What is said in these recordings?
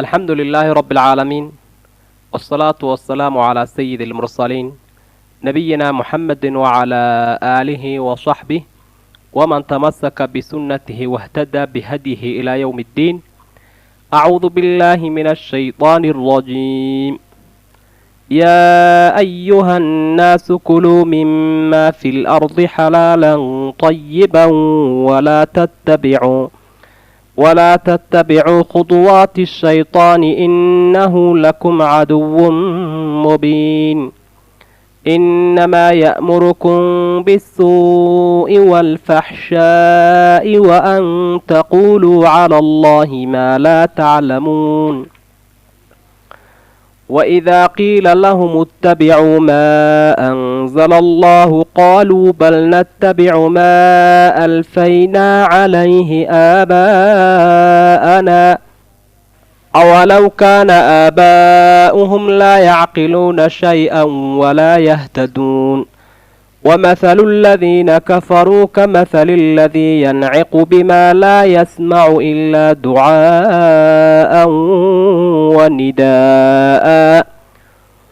الحمد لله رب العالمين، والصلاة والسلام على سيد المرسلين نبينا محمد وعلى آله وصحبه ومن تمسك بسنته واهتدى بهديه إلى يوم الدين. أعوذ بالله من الشيطان الرجيم. يا أيها الناس كلوا مما في الأرض حلالا طيبا ولا تتبعوا خطوات الشيطان إنه لكم عدو مبين. إنما يأمركم بالسوء والفحشاء وأن تقولوا على الله ما لا تعلمون. وإذا قيل لهم اتبعوا ما أنزل الله قالوا بل نتبع ما ألفينا عليه آباءنا أولو كان آباؤهم لا يعقلون شيئا ولا يهتدون. ومثل الذين كفروا كمثل الذي ينعق بما لا يسمع إلا دعاء ونداء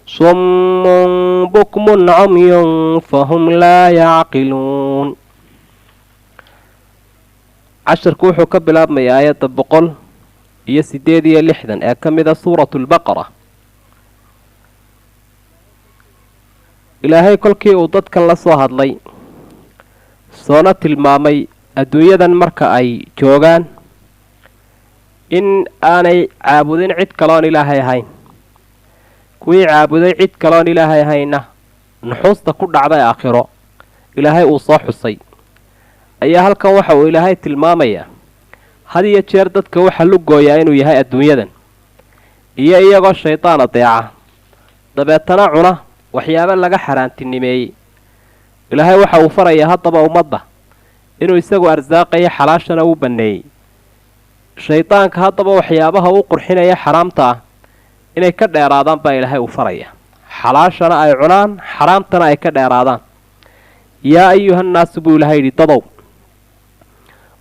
صم بكم عمي فهم لا يعقلون. casharku wuxuu ka bilaabmayaa aayadda 186 ee ka mida suuratu lbaqara. ilaahay kolkii uu dadkan la soo hadlay soona tilmaamay adduunyadan marka ay joogaan in aanay caabudin cid kaloon ilaahay ahayn, kuwii caabuday cid kaloon ilaahay ahaynna nuxuusta ku dhacday aakhiro ilaahay uu soo xusay, ayaa halkan waxa uu ilaahay tilmaamayaa had iyo jeer dadka waxa lu gooyaa inuu yahay adduunyadan iyo iyagoo shaydaan adeeca dabeetana cuna waxyaabo laga xaraantinimeeyey. ilaahay waxa uu farayaa haddaba ummadda inuu isagu arsaaqayo xalaashana uu banneeyey. shaydaanka haddaba waxyaabaha uu qurxinaya xaraamta ah inay ka dheeraadaan baa ilaahay uu faraya, xalaashana ay cunaan xaraamtana ay ka dheeraadaan. yaa ayuhannaasu buu ilaahay yidhi dadow,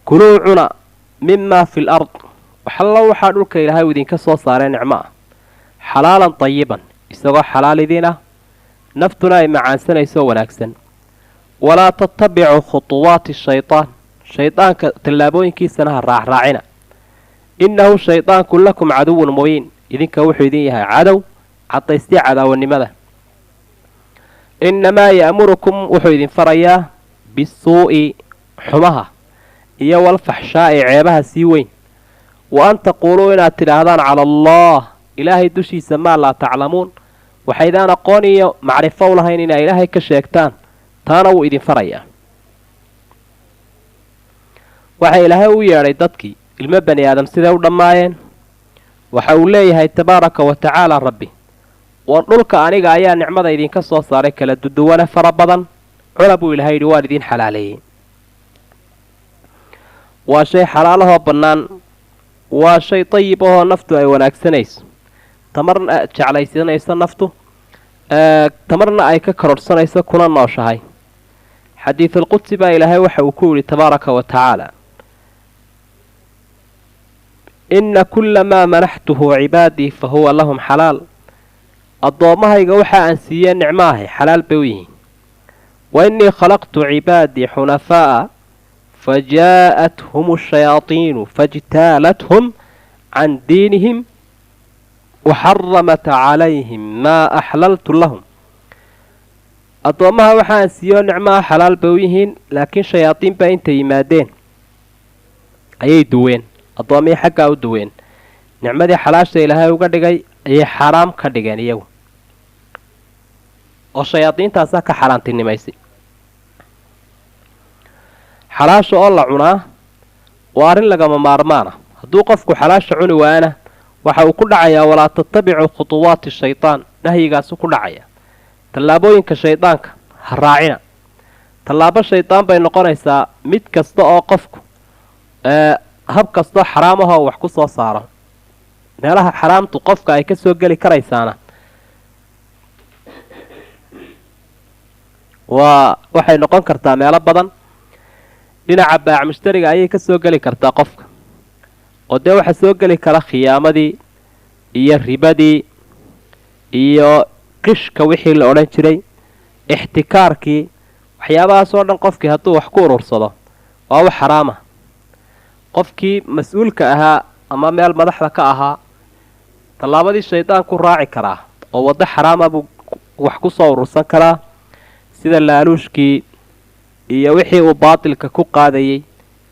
kuluu cuna mimaa fi l ard waxallo waxaa dhulka ilaahay uu idinka soo saaree nicmo ah, xalaalan tayiban isagoo xalaal idiin ah, naftuna ay macaansanayso wanaagsan. walaa tattabicuu khutuwaati shaytaan shaydaanka tallaabooyinkiisana ha raacraacina, innahu shaydaanku lakum caduwun mubiin idinka wuxuu idin yahay cadow caddaystay cadaawanimada. innamaa ya'murukum wuxuu idin farayaa bisuu'i xumaha iyo walfaxshaa'i ceebaha sii weyn, wa an taquuluu inaad tidhaahdaan cala allah ilaahay dushiisa maa laa taclamuun waxaydaan aqoon iyo macrifo u lahayn inaa ilaahay ka sheegtaan, taana wuu idin farayaa. waxa ilaahay u yeedhay dadkii ilmo bani aadam siday u dhammaayeen. waxa uu leeyahay tabaaraka wa tacaala rabbi, war dhulka aniga ayaa nicmada idinka soo saaray kala duduwane fara badan, cuna buu ilaahay yidhi waan idin xalaaleeyey. waa shay xalaalahoo bannaan, waa shay dayib ahoo naftu ay wanaagsanayso, tamarna jeclaysanayso naftu, tamarna ay ka kororhsanayso kuna nooshahay. xadiidulqudsi baa ilaahay waxa uu ku yidhi tabaaraka wa tacaala, inna kulla maa manaxtuhu cibaadii fa huwa lahum xalaal. addoommahayga waxa aan siiyee nicmaahay xalaal bay u yihiin. wa innii khalaqtu cibaadii xunafaa'a fajaa'athum ashayaatiinu fajtaalathum can diinihim waxaramat calayhim maa axlaltu lahum. addoommaha waxaan siiyoo nicmaha xalaal bay u yihiin, laakiin shayaadiin baa intay yimaadeen ayay duween, addoommihii xaggaa u duween, nicmadii xalaasha ilaahay uga dhigay ayay xaraam ka dhigeen iyagu, oo shayaadiintaasaa ka xaaraantinimaysay. xalaasha oo la cunaa waa arrin lagama maarmaana. hadduu qofku xalaasha cuni waana waxa uu ku dhacayaa walaa tattabicuu khutuwaati shaytaan, nahyigaasu ku dhacaya. tallaabooyinka shaydaanka ha raacina. tallaabo shaydaan bay noqonaysaa mid kasta oo qofku hab kastoo xaraamahoo wax ku soo saaro. meelaha xaraamtu qofka ay ka soo geli karaysaana waxay noqon kartaa meelo badan. dhinaca baac mushtariga ayay ka soo geli kartaa qofka, oo dee waxaa soo geli kara khiyaamadii, iyo ribadii iyo qishka wixii la odhan jiray ixtikaarkii waxyaabahaasoo dhan qofkii hadduu wax ku urursado waa wax xaraama qofkii mas-uulka ahaa ama meel madaxda ka ahaa tallaabadii shaydaanku raaci karaa oo waddo xaraama buu wax ku soo urursan karaa sida laaluushkii iyo wixii uu baatilka ku qaadayey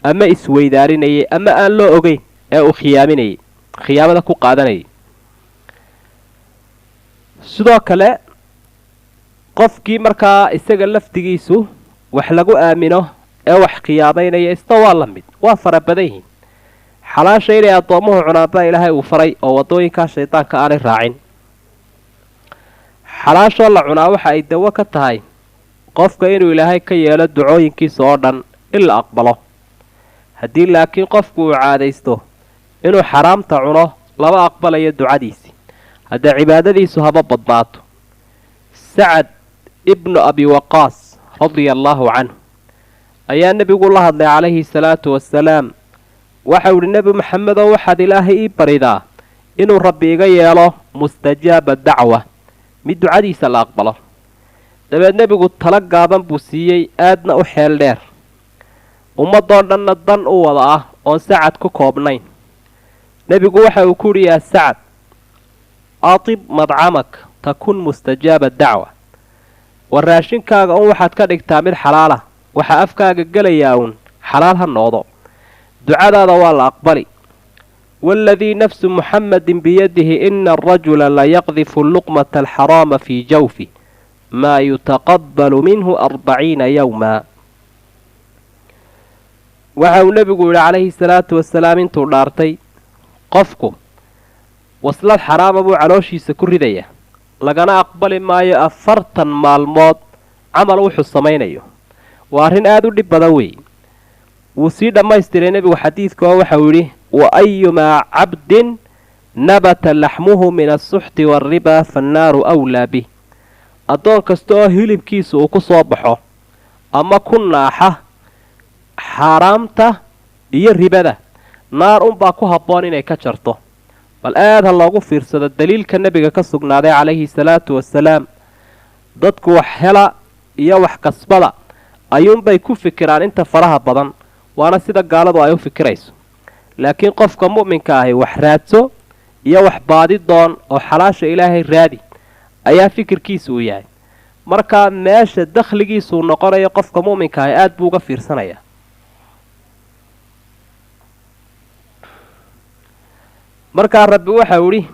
ama isweydaarinayay ama aan loo ogeyn ee uu khiyaamada ku qaadanayay sidoo kale qofkii markaa isaga laftigiisu wax lagu aamino ee wax khiyaamaynaya isna waa la mid waa fara badan yihiin xalaasha inay addoommuhu cunaan baa ilaahay uu faray oo waddooyinkaa shaydaanka aanay raacin xalaashoo la cunaa waxa ay dawo ka tahay qofka inuu ilaahay ka yeelo ducooyinkiisa oo dhan in la aqbalo haddii laakiin qofku uu caadaysto inuu xaraamta cuno lama aqbalayo ducadiisii haddee cibaadadiisu haba badnaato sacad ibnu abi waqaas radia allaahu canhu ayaa nebigu la hadlay calayhi salaatu wasalaam waxau idhi nebi maxamedow waxaad ilaahay ii baridaa inuu rabbi iga yeelo mustajaaba dacwa mid ducadiisa la aqbalo dabeed nebigu tala gaaban buu siiyey aadna u xeel dheer ummadoo dhanna dan u wada ah oon sacad ku koobnayn nebigu waxa uu ku yidhi yaa sacad atib madcamak takun mustajaaba dacwa war raashinkaaga un waxaad ka dhigtaa mid xalaala waxaa afkaaga gelayaa uun xalaal ha noqdo ducadaada waa la aqbali waaladii nafsu muxammadin biyadihi ina arajula layaqdifu luqmata alxaraama fii jawfi maa yutaqabbalu minhu 40 yowma waxa uu nebigu yidhi calayhi salaatu wasalaam intuu dhaartay qofku waslad xaraama buu calooshiisa ku ridaya lagana aqbali maayo 40 maalmood camal wuxuu samaynayo waa arrin aad u dhib badan weeye wuu sii dhammaystiray nebigu xadiidka oo waxau yidhi wa ayumaa cabdin nabata laxmuhu min asuxti waalriba fannaaru awlaa bih addoon kasta oo hilibkiisa uu ku soo baxo ama ku naaxa xaaraamta iyo ribada naar unbaa ku habboon inay ka jarto bal aad ha loogu fiirsado daliilka nebiga ka sugnaaday calayhi salaatu wasalaam dadku wax hela iyo wax kasbada ayuunbay ku fikiraan inta faraha badan waana sida gaaladu ay u fikirayso laakiin qofka mu'minka ahi wax raadso iyo wax baadi doon oo xalaasha ilaahay raadi ayaa fikirkiisu u yahay markaa meesha dakhligiisuu noqonayo qofka mu'minka ahi aad buu uga fiirsanayaa markaa rabbi waxau idhi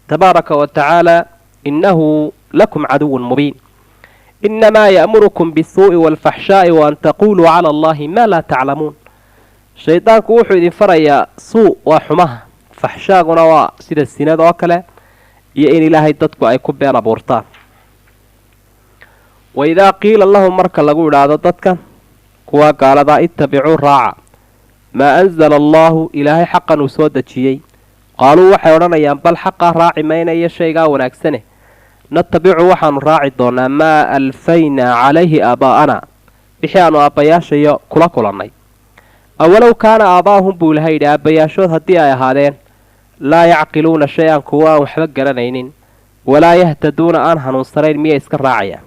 tabaaraka wa tacaala innahu lakum caduwun mubiin inamaa ya'murukum bisuu'i waalfaxshaa'i wa an taquuluu cala allahi maa laa taclamuun shaydaanku wuxuu idin farayaa suu waa xumaha faxshaaguna waa sida sinada oo kale iyo in ilaahay dadku ay ku been abuurtaan waidaa qiila lahum marka lagu idhaahdo dadkan kuwaa gaaladaa ittabicuu raaca maa anzala allaahu ilaahay xaqan uu soo dejiyey qaaluu waxay odhanayaan bal xaqaa raaci maynayo shaygaa wanaagsane natabicu waxaanu raaci doonaa maa alfaynaa calayhi aabaa'ana wixii aanu aabbayaashayo kula kulannay awalow kaana aabaa'ahum buu ilahay yidhi aabbayaashood haddii ay ahaadeen laa yacqiluuna shay-an kuwa aan waxba garanaynin walaa yahtaduuna aan hanuunsanayn miyay iska raacayaan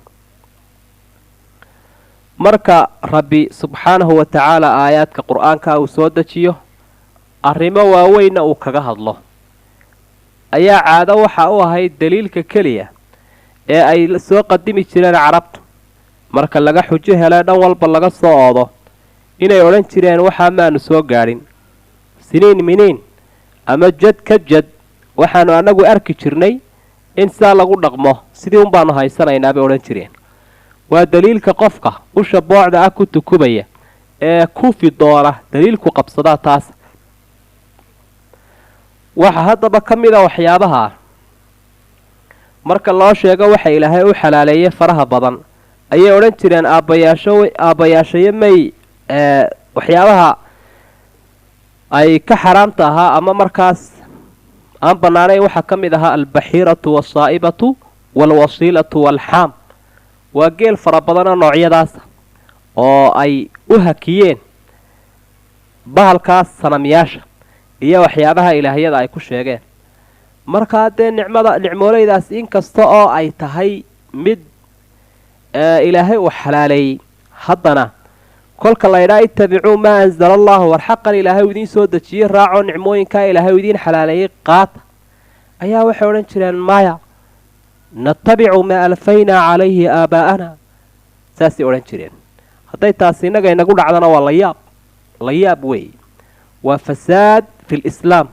marka rabbi subxaanahu wa tacaala aayaadka qur-aanka uu soo dejiyo arrimo waaweynna uu kaga hadlo ayaa caado waxa u ahayd daliilka keliya ee ay soo qadimi jireen carabtu marka laga xujo hele dhan walba laga soo oodo inay odhan jireen waxaa maanu soo gaadhin siniin miniin ama jad ka jad waxaanu annagu arki jirnay in sidaa lagu dhaqmo sidii un baanu haysanaynaa bay odhan jireen waa daliilka qofka usha boocda ah ku tukubaya ee kufi doona daliilku qabsadaa taas waxa haddaba ka mid a waxyaabaha marka loo sheego waxa ilaahay u xalaaleeyey faraha badan ayay odhan jireen aabbayaashayo may waxyaabaha ay ka xaraamta ahaa ama markaas aan bannaanayn waxaa ka mid ahaa albaxiiratu wasaa'ibatu waalwasiilatu waalxaam waa geel fara badanoo noocyadaasa oo ay u hakiyeen bahalkaas sanamyaasha iyo waxyaabaha ilaahyada ay ku sheegeen markaa dee nicmooleydaas inkasta oo ay tahay mid ilaahay uu xalaaleeyey haddana kolka laydhaa ittabicuu maa anzala allahu war xaqan ilaahay u idiin soo dejiyey raacoo nicmooyinkaa ilaahay u idiin xalaaleeyey qaata ayaa waxay odhan jireen maya natabicu maa alfaynaa calayhi aabaa'ana saasay odhan jireen. hadday taasi innaga inagu dhacdana waa la yaab weeye, waa fasaad fil islaam.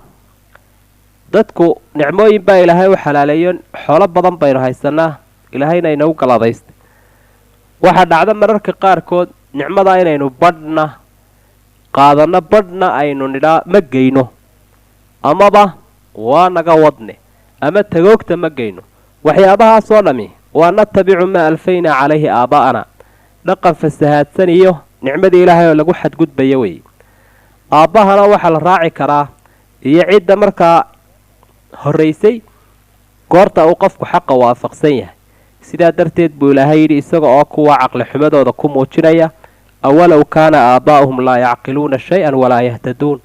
dadku nicmooyin baa ilaahay u xalaaleeyo, xoolo badan baynu haysanaa, ilaahayna inagu galadaystay. waxaa dhacda mararka qaarkood nicmadaa inaynu badhna qaadanno, badhna aynu nidhaa ma geyno, amaba waa naga wadne, ama tagoogta ma geyno. waxyaabahaasoo dhammi waa natabicu maa alfaynaa calayhi aabaa'ana, dhaqan fasahaadsan iyo nicmadii ilaahay oo lagu xadgudbaya weeye. aabbahana waxaa la raaci karaa iyo cidda markaa horraysay goorta uu qofku xaqa waafaqsan yahay. sidaa darteed buu ilaahay yidhi isaga oo kuwa caqli xumadooda ku muujinaya awalow kaana aabaa'uhum laa yacqiluuna shay-an walaa yahtaduun.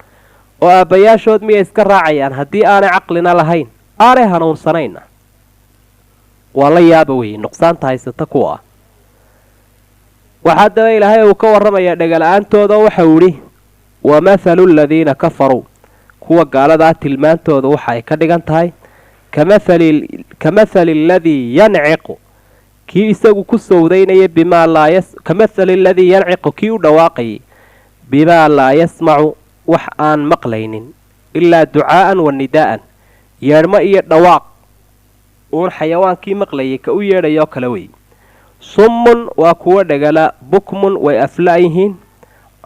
oo aabbayaashood miyay iska raacayaan haddii aanay caqlina lahayn, aanay hanuunsanayna? waa la yaaba weeye nuqsaanta haysata kuwa ah. waxaa daba ilaahay uu ka warramayaa dhegala-aantooda, waxau idhi wamathalu aladiina kafaruu, kuwa gaaladaa tilmaantooda waxa ay ka dhigan tahay kamathali aladii yanciqu, kii isagu ku sowdaynaya kamathali aladii yanciqu, kii u dhawaaqayay bimaa laa yasmacu, wax aan maqlaynin, ilaa ducaa'an wa nidaa'an, yeedhmo iyo dhawaaq uun xayawaankii maqlayay ka u yeedhayoo kale wey. summun waa kuwa dhegala, bukmun way afla-yihiin,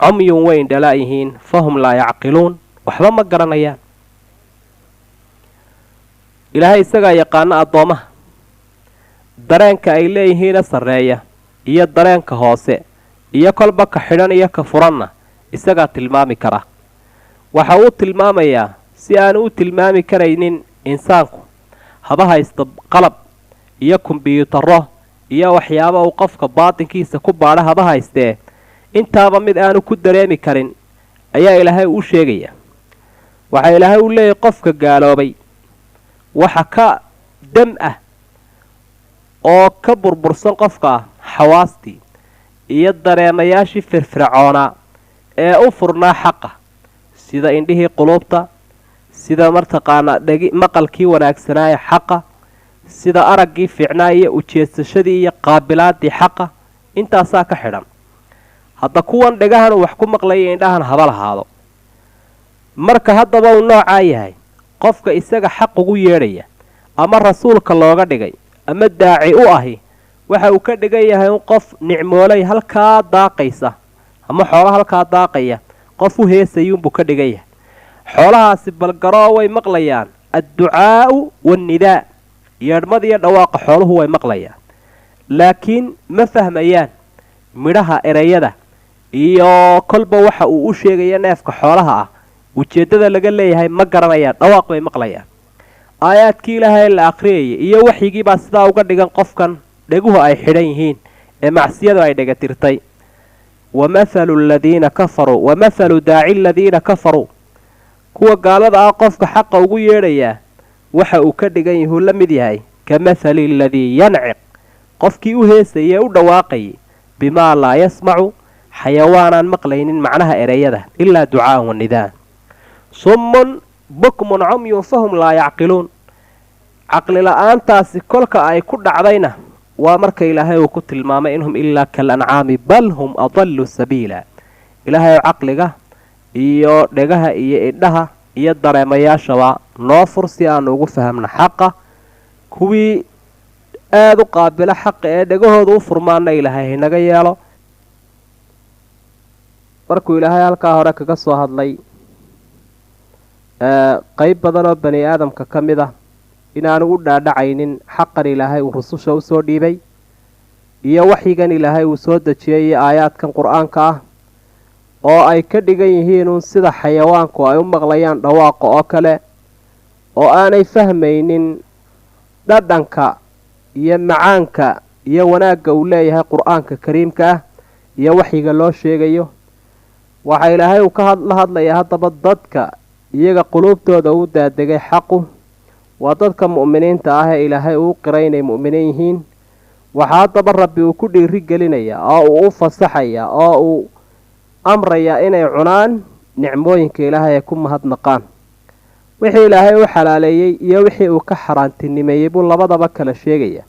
camyun way indhala-yihiin, fahum laa yacqiluun, waxba ma garanayaan. ilaahay isagaa yaqaano addoommaha, dareenka ay leeyihiina sarreeya iyo dareenka hoose, iyo kolba ka xidhan iyo ka furanna isagaa tilmaami kara. waxa uu tilmaamayaa si aanu u tilmaami karaynin insaanku, haba haysta qalab iyo kumbiyuutarro iyo waxyaaba uu qofka baatinkiisa ku baadha haba haystee, intaaba mid aanu ku dareemi karin ayaa ilaahay u sheegaya. waxaa ilaahay u leeyahay qofka gaaloobay waxa ka dam ah oo ka burbursan qofka xawaastii iyo dareemayaashii firfircoonaa ee u furnaa xaqa, sida indhihii quluubta, sida martaqaanaa maqalkii wanaagsanaaye xaqa, sida araggii fiicnaa iyo ujeedsashadii iyo qaabilaadii xaqa, intaasaa ka xidhan. hadda kuwan dhegahan uu wax ku maqlaya indhahan haba lahaado. marka haddaba uu noocaa yahay qofka isaga xaq ugu yeedhaya, ama rasuulka looga dhigay, ama daaci u ahi, waxa uu ka dhigan yahay un qof nicmoolay halkaa daaqaysa, ama xoolo halkaa daaqaya qof u heesayuunbuu ka dhigan yahay. xoolahaasi balgaroo way maqlayaan adducaa'u waannidaa, yeedhmadiiyo dhawaaqa xooluhu way maqlayaan, laakiin ma fahmayaan midhaha ereyada iyo kolba waxa uu u sheegaya neefka xoolaha ah, ujeeddada laga leeyahay ma garanayaan, dhawaaq bay maqlayaan. aayaadkii ilaahay la akhriyayay iyo waxyigii baa sidaa uga dhigan qofkan dheguhu ay xidhan yihiin ee macsiyadu ay dhegatirtay. wamathalu daaci aladiina kafaruu, kuwa gaalada ah qofka xaqa ugu yeedhayaa waxa uu ka dhigan yahuu la mid yahay kamathali aladii yanciq, qofkii u heesayay u dhawaaqayay bimaa laa yasmacu, xayawaanaan maqlaynin macnaha ereyada ilaa ducaa'an wanidaan. summun bukmun camyun fahum laa yacqiluun. caqli la-aantaasi kolka ay ku dhacdayna waa marka ilaahay uu ku tilmaamay inhum ilaa kalancaami bal hum adallu sabiila. ilaahay caqliga iyo dhegaha iyo indhaha iyo dareemayaashaba noo fur si aanu ugu fahamna xaqa. kuwii aada u qaabila xaqa ee dhegahooda u furmaana ilaahay haynaga yeelo. markuu ilaahay halkaa hore kaga soo hadlay qayb badan oo bani aadamka ka mid ah inaanu u dhaadhacaynin xaqan ilaahay uu rususha usoo dhiibay iyo waxyigan ilaahay uu soo dejiyay iyo aayaadkan qur-aanka ah oo ay ka dhigan yihiinuun sida xayawaanku ay u maqlayaan dhawaaqa oo kale, oo aanay fahmaynin dhadhanka iyo macaanka iyo wanaagga uu leeyahay qur-aanka kariimka ah iyo waxyiga loo sheegayo. waxaa ilaahay uu la hadlayaa haddaba dadka iyaga quluubtooda u daadegay xaqu, وددك مؤمنين تاه إلهي وقرين مؤمنين وحاطب ربي وكل رجالنا أو فصحيا أو أمريا إني عنان نعموينك إلهي يكون مهدنقان wixii ilaahay u xalaaleeyay iyo wixii uu ka xaraantinimeeyay buu labadaba kala sheegaya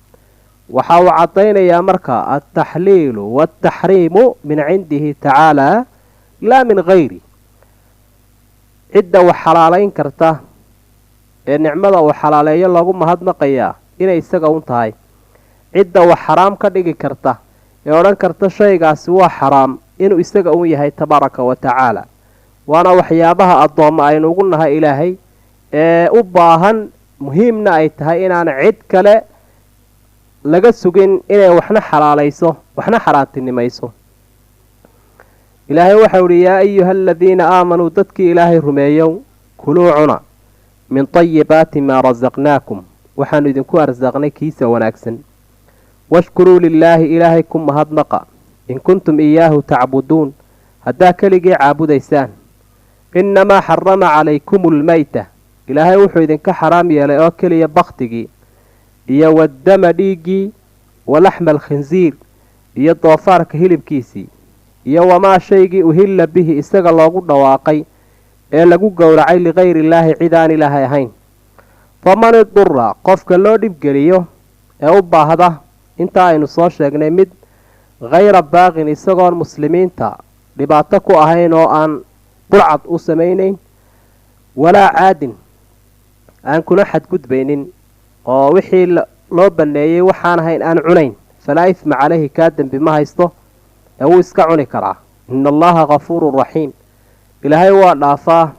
waxa uu cadeynayaa marka at-tahliil wat-tahriim min 'indihi ta'ala la min ghayri cidda wax xalaaleyn karta ee nicmada uu xalaaleeyo lagu mahadnaqaya inay isaga u tahay cidda wax xaraam ka dhigi karta ee oran karta shaygaasi waa xaraam inuu isaga u yahay tabaaraka wa ta'ala waana waxyaabaha adooma aynu ugu nahay ilaahay u baahan muhiimna ay tahay inaan cid kale laga sugin inay waxna xalaalayso waxna xaraantinimayso ilaahay waxa uu yaa ayuhal ladina aamanu dadkii ilaahay rumeeyow kuluu cuna min tayyibaati ma razaqnaakum waxaanu idinku arsaqnay kiisa wanaagsan washkuruu lilaahi ilaahay kum mahadnaqa in kuntum iyaahu tacbuduun haddaa keligii caabudaysaan innamaa xarama calaykum almayta ilaahay wuxuu idinka xaraam yeelay oo keliya baktigii iyo wadama dhiiggii walaxma alkhinsiir iyo doofaarka hilibkiisii iyo wamaa shaygii uhilla bihi isaga loogu dhawaaqay ee lagu gowracay ligayri illaahi cid aan ilaahay ahayn faman idura qofka loo dhibgeliyo ee u baahda intaa aynu soo sheegnay mid hayra baaqin isagoon muslimiinta dhibaato ku ahayn oo aan burcad u samaynayn walaa caadin aan kuna xadgudbaynin oo wixii loo baneeyay waxaan ahayn aan cunayn falaa isma calayhi kaa dembi ma haysto ee wuu iska cuni karaa ina allaha ghafuurun raxiim ilaahay waa dhaafaa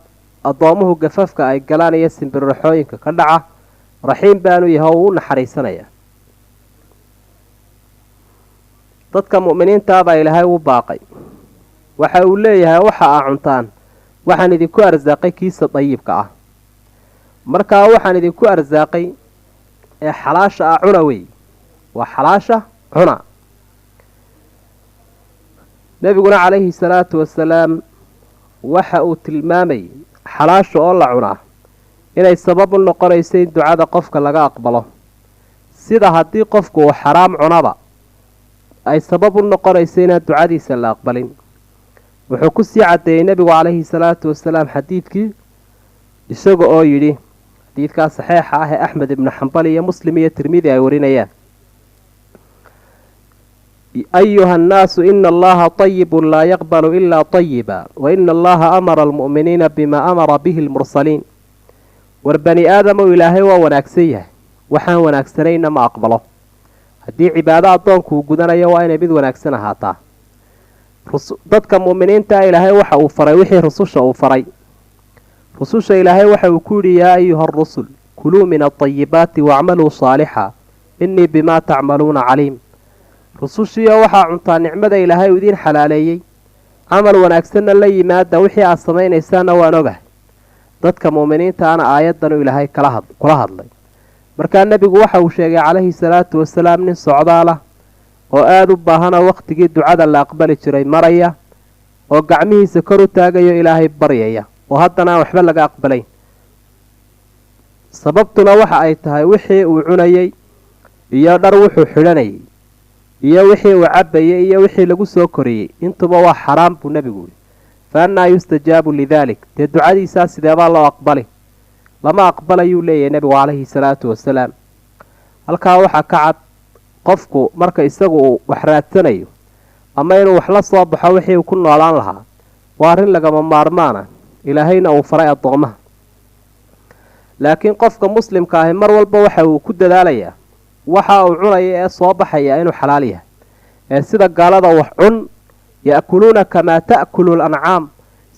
addoomuhu gafafka ay galaan iyo simbirraxooyinka ka dhaca raxiim baanu yahay oo u naxariisanaya dadka mu'miniinta baa ilaahay u baaqay waxa uu leeyahay waxa aa cuntaan waxaan idinku arsaaqay kiisa dayibka ah markaa waxaan idinku arsaaqay ee xalaasha ah cuna wey waa xalaasha cuna nabiguna calayhi salaatu wasalaam waxa uu tilmaamay xalaasha oo la cunaa inay sabab u noqonayso in ducada qofka laga aqbalo sida haddii qofku uu xaraam cunaba ay sabab u noqonayso inaan ducadiisa la aqbalin wuxuu ku sii cadeeyay nabigu calayhi salaatu wasalaam xadiidkii isaga oo yidhi xadiidkaa saxiixa ah ee axmed ibnu xambal iyo muslim iyo tirmidi ay warinayaan ayuha annaasu ina allaha طayibun laa yaqbalu ilaa طayiba waina allaha amara almu'miniina bima amara bihi lmursaliin war bani aadamow ilaahay waa wanaagsan yahay waxaan wanaagsanayna ma aqbalo haddii cibaado addoonku uu gudanayo waa inay mid wanaagsan ahaataa dadka mu'miniinta ilaahay waxa uu faray wixii rususha uu faray rususha ilaahay waxa uu ku yidhi yaa ayuha arusul kuluu min alطayibaati wacmaluu saalixa innii bimaa tacmaluuna caliim rusushiiyo waxaa cuntaa nicmada ilaahay uu idiin xalaaleeyey camal wanaagsanna la yimaada wixii aad samaynaysaana waan ogahay dadka mu'miniintaana aayadanu ilaahay kula hadlay markaa nebigu waxa uu sheegay calayhi salaatu wasalaam nin socdaala oo aada u baahana wakhtigii ducada la aqbali jiray maraya oo gacmihiisa kor u taagayo ilaahay baryaya oo haddana aan waxba laga aqbalayn sababtuna waxa ay tahay wixii uu cunayay iyo dhar wuxuu xidhanayay iyo wixii uu cabbayay iyo wixii lagu soo koriyey intuba waa xaraam buu nebigu yidhi fa annaa yustajaabu lidaalik dee ducadiisaa sideebaa loo aqbali lama aqbalayuu leeyahay nebigu calayhi salaatu wasalaam halkaa waxaa ka cad qofku marka isagu uu wax raadsanayo ama inuu wax la soo baxo wixii uu ku noolaan lahaa waa arrin lagama maarmaana ilaahayna uu faray addoomaha laakiin qofka muslimka ahi mar walba waxa uu ku dadaalayaa waxa uu cunaya ee soo baxaya inuu xalaal yahay ee sida gaalada wax cun ya'kuluuna kamaa ta'kulu lancaam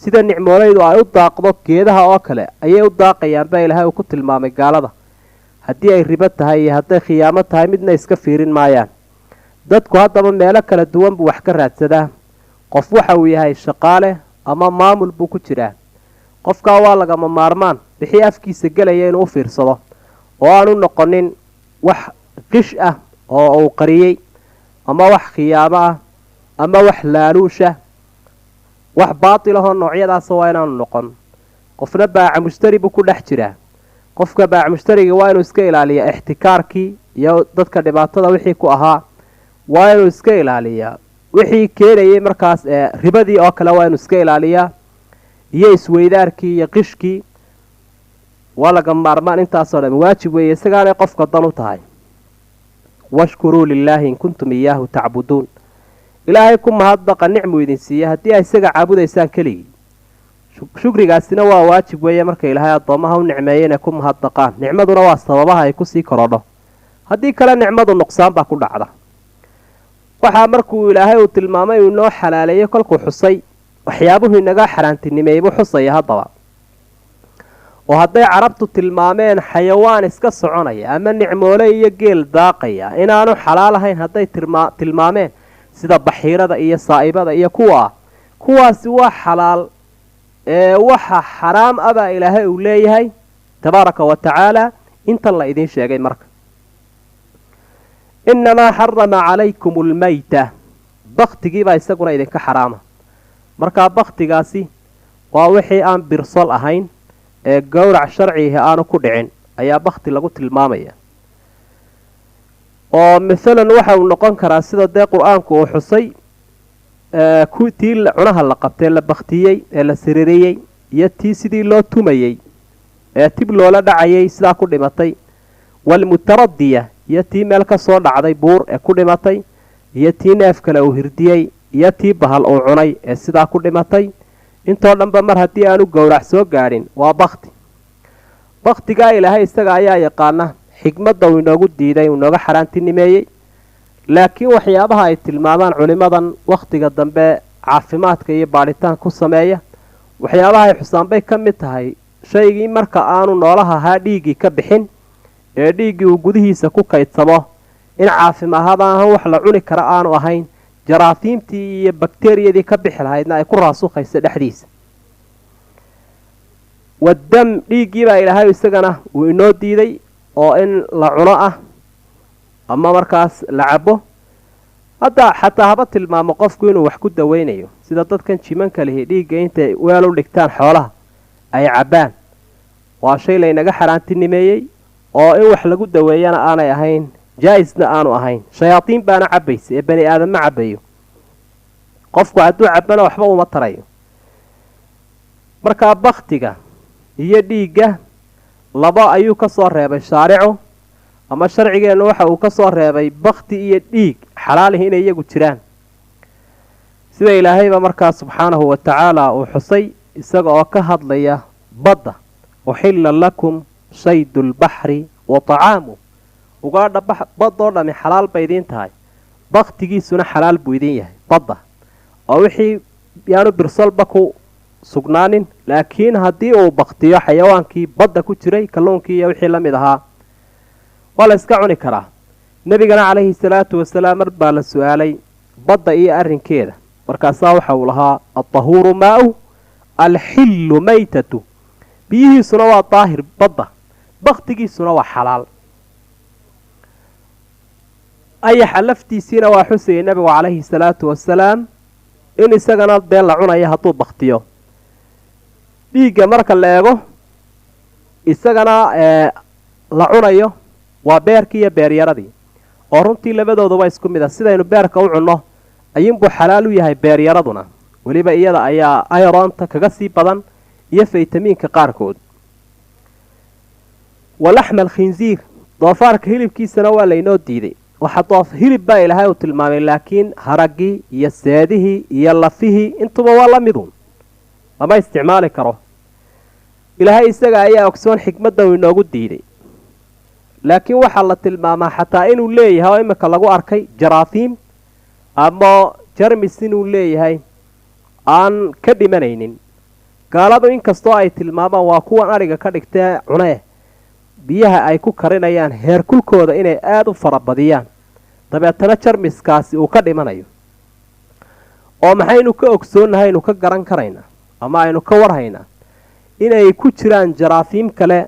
sida nicmoolaydu ay u daaqdo geedaha oo kale ayay u daaqayaan baa ilaahay uu ku tilmaamay gaalada haddii ay ribo tahay iyo hadday khiyaamo tahay midna iska fiirin maayaan dadku haddaba meelo kala duwan buu wax ka raadsadaa qof waxa uu yahay shaqaale ama maamul buu ku jiraa qofkaa waa lagama maarmaan wixii afkiisa gelaya inuu u fiirsado oo aanu noqonin wax qish ah oo uu qariyey ama wax khiyaamo ah ama wax laaluusha wax baatil ahoo noocyadaasa waa inaanu noqon qofna baaca mushtari buu ku dhex jiraa qofka baac mushtariga waa inuu iska ilaaliyaa ixtikaarkii iyo dadka dhibaatada wixii ku ahaa waa inuu iska ilaaliyaa wixii keenayay markaas ribadii oo kale waa inuu iska ilaaliyaa iyo isweydaarkii iyo qishkii waa laga maarmaan intaasoo dhan waajib weeye isagaanay qofka dan u tahay washkuruu lilaahi in kuntum iyaahu tacbuduun ilaahay ku mahadnaqa nicmuu idin siiya haddii ay isaga caabudaysaan keligii shukrigaasina waa waajib weeye marka ilaahay addoomaha u nicmeeya inay ku mahadnaqaan nicmaduna waa sababaha ay kusii korodho haddii kale nicmadu nuqsaan baa ku dhacda waxaa markuu ilaahay uu tilmaamay uu inoo xalaaleeyey kolkuu xusay waxyaabuhu inaga xaaraantinimeeyey buu xusaya haddaba oo hadday carabtu tilmaameen xayawaan iska soconaya ama nicmoole iyo geel daaqaya inaanu xalaal ahayn hadday tilmaameen sida baxiirada iyo saa'ibada iyo kuwaasi waa xalaal waxa xaraam abaa ilaahay uu leeyahay tabaaraka wa tacaala intan la idiin sheegay marka innamaa xarama calaykum almayta baktigiibaa isaguna idinka xaraama markaa baktigaasi waa wixii aan birsol ahayn ee gowrac sharciihi aanu ku dhicin ayaa bakti lagu tilmaamaya oo masalan waxa uu noqon karaa sida dee qur-aanku uu xusay tii cunaha la qabtee la baktiyey ee la siriiriyey iyo tii sidii loo tumayey ee tib loola dhacayay sidaa ku dhimatay walmutaradiya iyo tii meel ka soo dhacday buur ee ku dhimatay iyo tii neef kale uu hirdiyey iyo tii bahal uu cunay ee sidaa ku dhimatay intoo dhanba mar haddii aanu gowrac soo gaadhin waa baktigaa ilaahay isaga ayaa yaqaana xigmadda uu inoogu diiday uu inooga xaaraantinimeeyey laakiin waxyaabaha ay tilmaamaan culimadan wakhtiga dambe caafimaadka iyo baadhitaan ku sameeya waxyaabaha ay xusaanbay ka mid tahay shaygii marka aanu noolaha ahaa dhiiggii ka bixin ee dhiiggii uu gudihiisa ku kaydsamo in caafimaad ahaan wax la cuni kara aanu ahayn jaraafiimtii iyo bakteriyadii ka bixi lahaydna ay ku raasukhayso dhexdiisa wadam dhiiggiibaa ilaahay isagana uu inoo diiday oo in la cuno ah ama markaas la cabo hadda xataa haba tilmaamo qofku inuu wax ku daweynayo sida dadkan jimanka lihi dhiigga intay weel u dhigtaan xoolaha ay cabbaan waa shay laynaga xaaraantinimeeyey oo in wax lagu daweeyana aanay ahayn jaa-isna aanu ahayn shayaadiin baana cabbaysa ee bani aadam ma cabbayo qofku hadduu cabbana waxba uma tarayo markaa baktiga iyo dhiigga laba ayuu ka soo reebay shaaricu ama sharcigeennu waxa uu ka soo reebay bakti iyo dhiig xalaalihi inay iyagu jiraan sida ilaahayba markaa subxaanahu wa tacaala uu xusay isaga oo ka hadlaya badda uxilla lakum shaydu lbaxri wa tacaamu ugaadha baddoo dhami xalaal bay idiin tahay baktigiisuna xalaal buu idiin yahay badda oo wixii yaanu birsolba ku sugnaanin laakiin haddii uu baktiyo xayawaankii badda ku jiray kalluunkii iyo wixii la mid ahaa waa la iska cuni karaa nebigana calayhi salaatu wasalaam mar baa la su-aalay badda iyo arrinkeeda markaasaa waxa uu lahaa altahuuru maau alxillu maytatu biyihiisuna waa daahir badda baktigiisuna waa xalaal ayaxa laftiisiina waa xusayay nebigu calayhi salaatu wasalaam in isagana dee la cunaya hadduu baktiyo dhiigga marka la eego isagana la cunayo waa beerkii iyo beeryaradii oo runtii labadooduba isku mid ah sidaynu beerka u cunno ayuunbuu xalaal u yahay beeryaraduna weliba iyada ayaa ayroonta kaga sii badan iyo faytamiinka qaarkood walaxma alkhinziir doofaarka hilibkiisana waa laynoo diiday waxa hilib baa ilaahay uu tilmaamay laakiin haraggii iyo seedihii iyo lafihii intuba waa la midun lama isticmaali karo ilaahay isaga ayaa ogsoon xikmadda uu inoogu diiday laakiin waxaa la tilmaamaa xataa inuu leeyahay oo imika lagu arkay jaraafiim ama jarmis inuu leeyahay aan ka dhimanaynin gaaladu inkastoo ay tilmaamaan waa kuwan adhiga ka dhigtee cunee biyaha ay ku karinayaan heerkulkooda inay aada u farabadiyaan dabeetana jarmiskaasi uu ka dhimanayo oo maxaynu ka ogsoonnahay aynu ka garan karaynaa ama aynu ka warhaynaa inay ku jiraan jaraafiim kale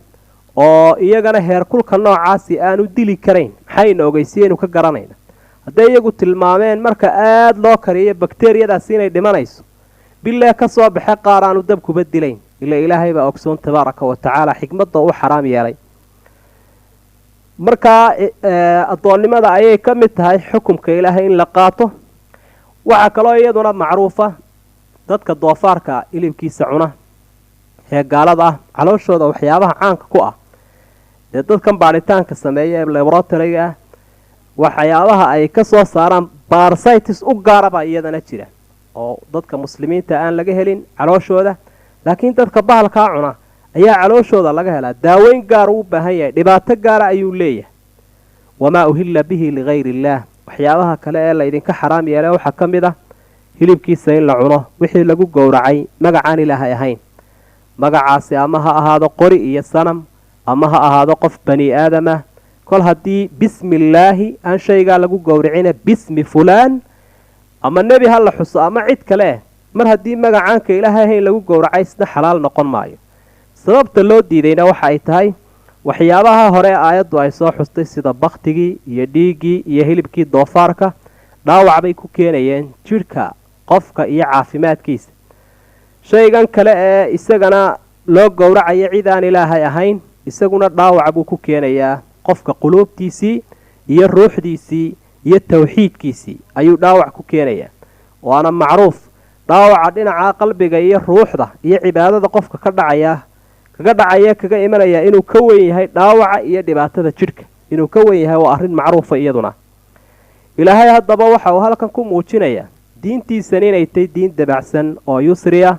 oo iyagana heerkulka noocaasi aanu dili karayn maxayna ogeysiyaynu ka garanayna hadday iyagu tilmaameen marka aada loo kariyo bakteriyadaasi inay dhimanayso bilee ka soo baxe qaar aanu dabkuba dilayn ila ilaahay baa ogsoon tabaaraka wa tacaala xikmadda u xaraam yeelay markaa addoonnimada ayay ka mid tahay xukumka ilaahay in la qaato. waxaa kaloo iyaduna macruufa dadka doofaarka hilibkiisa cuna ee gaalada ah calooshooda waxyaabaha caanka ku ah ee dadkan baadhitaanka sameeya ee laboratoryga ah waxyaabaha ay ka soo saaraan parasites u gaaraba iyadana jira oo dadka muslimiinta aan laga helin calooshooda, laakiin dadka bahalkaa cuna ayaa calooshooda laga helaa. daaweyn gaar u baahan yahay, dhibaato gaara ayuu leeyahay. wamaa uhilla bihi ligayri illaah, waxyaabaha kale ee laydinka xaraam yeelay waxaa ka mid ah hilibkiisa in la cuno wixii lagu gowracay magacaan ilaahay ahayn. magacaasi ama ha ahaado qori iyo sanam ama ha ahaado qof bani aadamah. kol haddii bismillaahi aan shaygaa lagu gowracina bismi fulaan ama nebi ha la xuso ama cid kale mar haddii magacaanka ilaahay ahayn lagu gowracay isna xalaal noqon maayo. sababta loo diidayna waxa ay tahay waxyaabaha hore aayaddu ay soo xustay sida baktigii iyo dhiiggii iyo hilibkii doofaarka dhaawac bay ku keenayeen jidhka qofka iyo caafimaadkiisa. shaygan kale ee isagana loo gowracayo cid aan ilaahay ahayn isaguna dhaawac buu ku keenayaa qofka quluubtiisii iyo ruuxdiisii iyo tawxiidkiisii ayuu dhaawac ku keenayaa. waana macruuf dhaawaca dhinaca qalbiga iyo ruuxda iyo cibaadada qofka kaga dhacaya kaga imanaya inuu ka weyn yahay dhaawaca iyo dhibaatada jidhka inuu ka weyn yahay waa arrin macruufa iyaduna. ilaahay haddaba waxa uu halkan ku muujinayaa diintiisan inay tahay diin dabacsan oo yusri ah.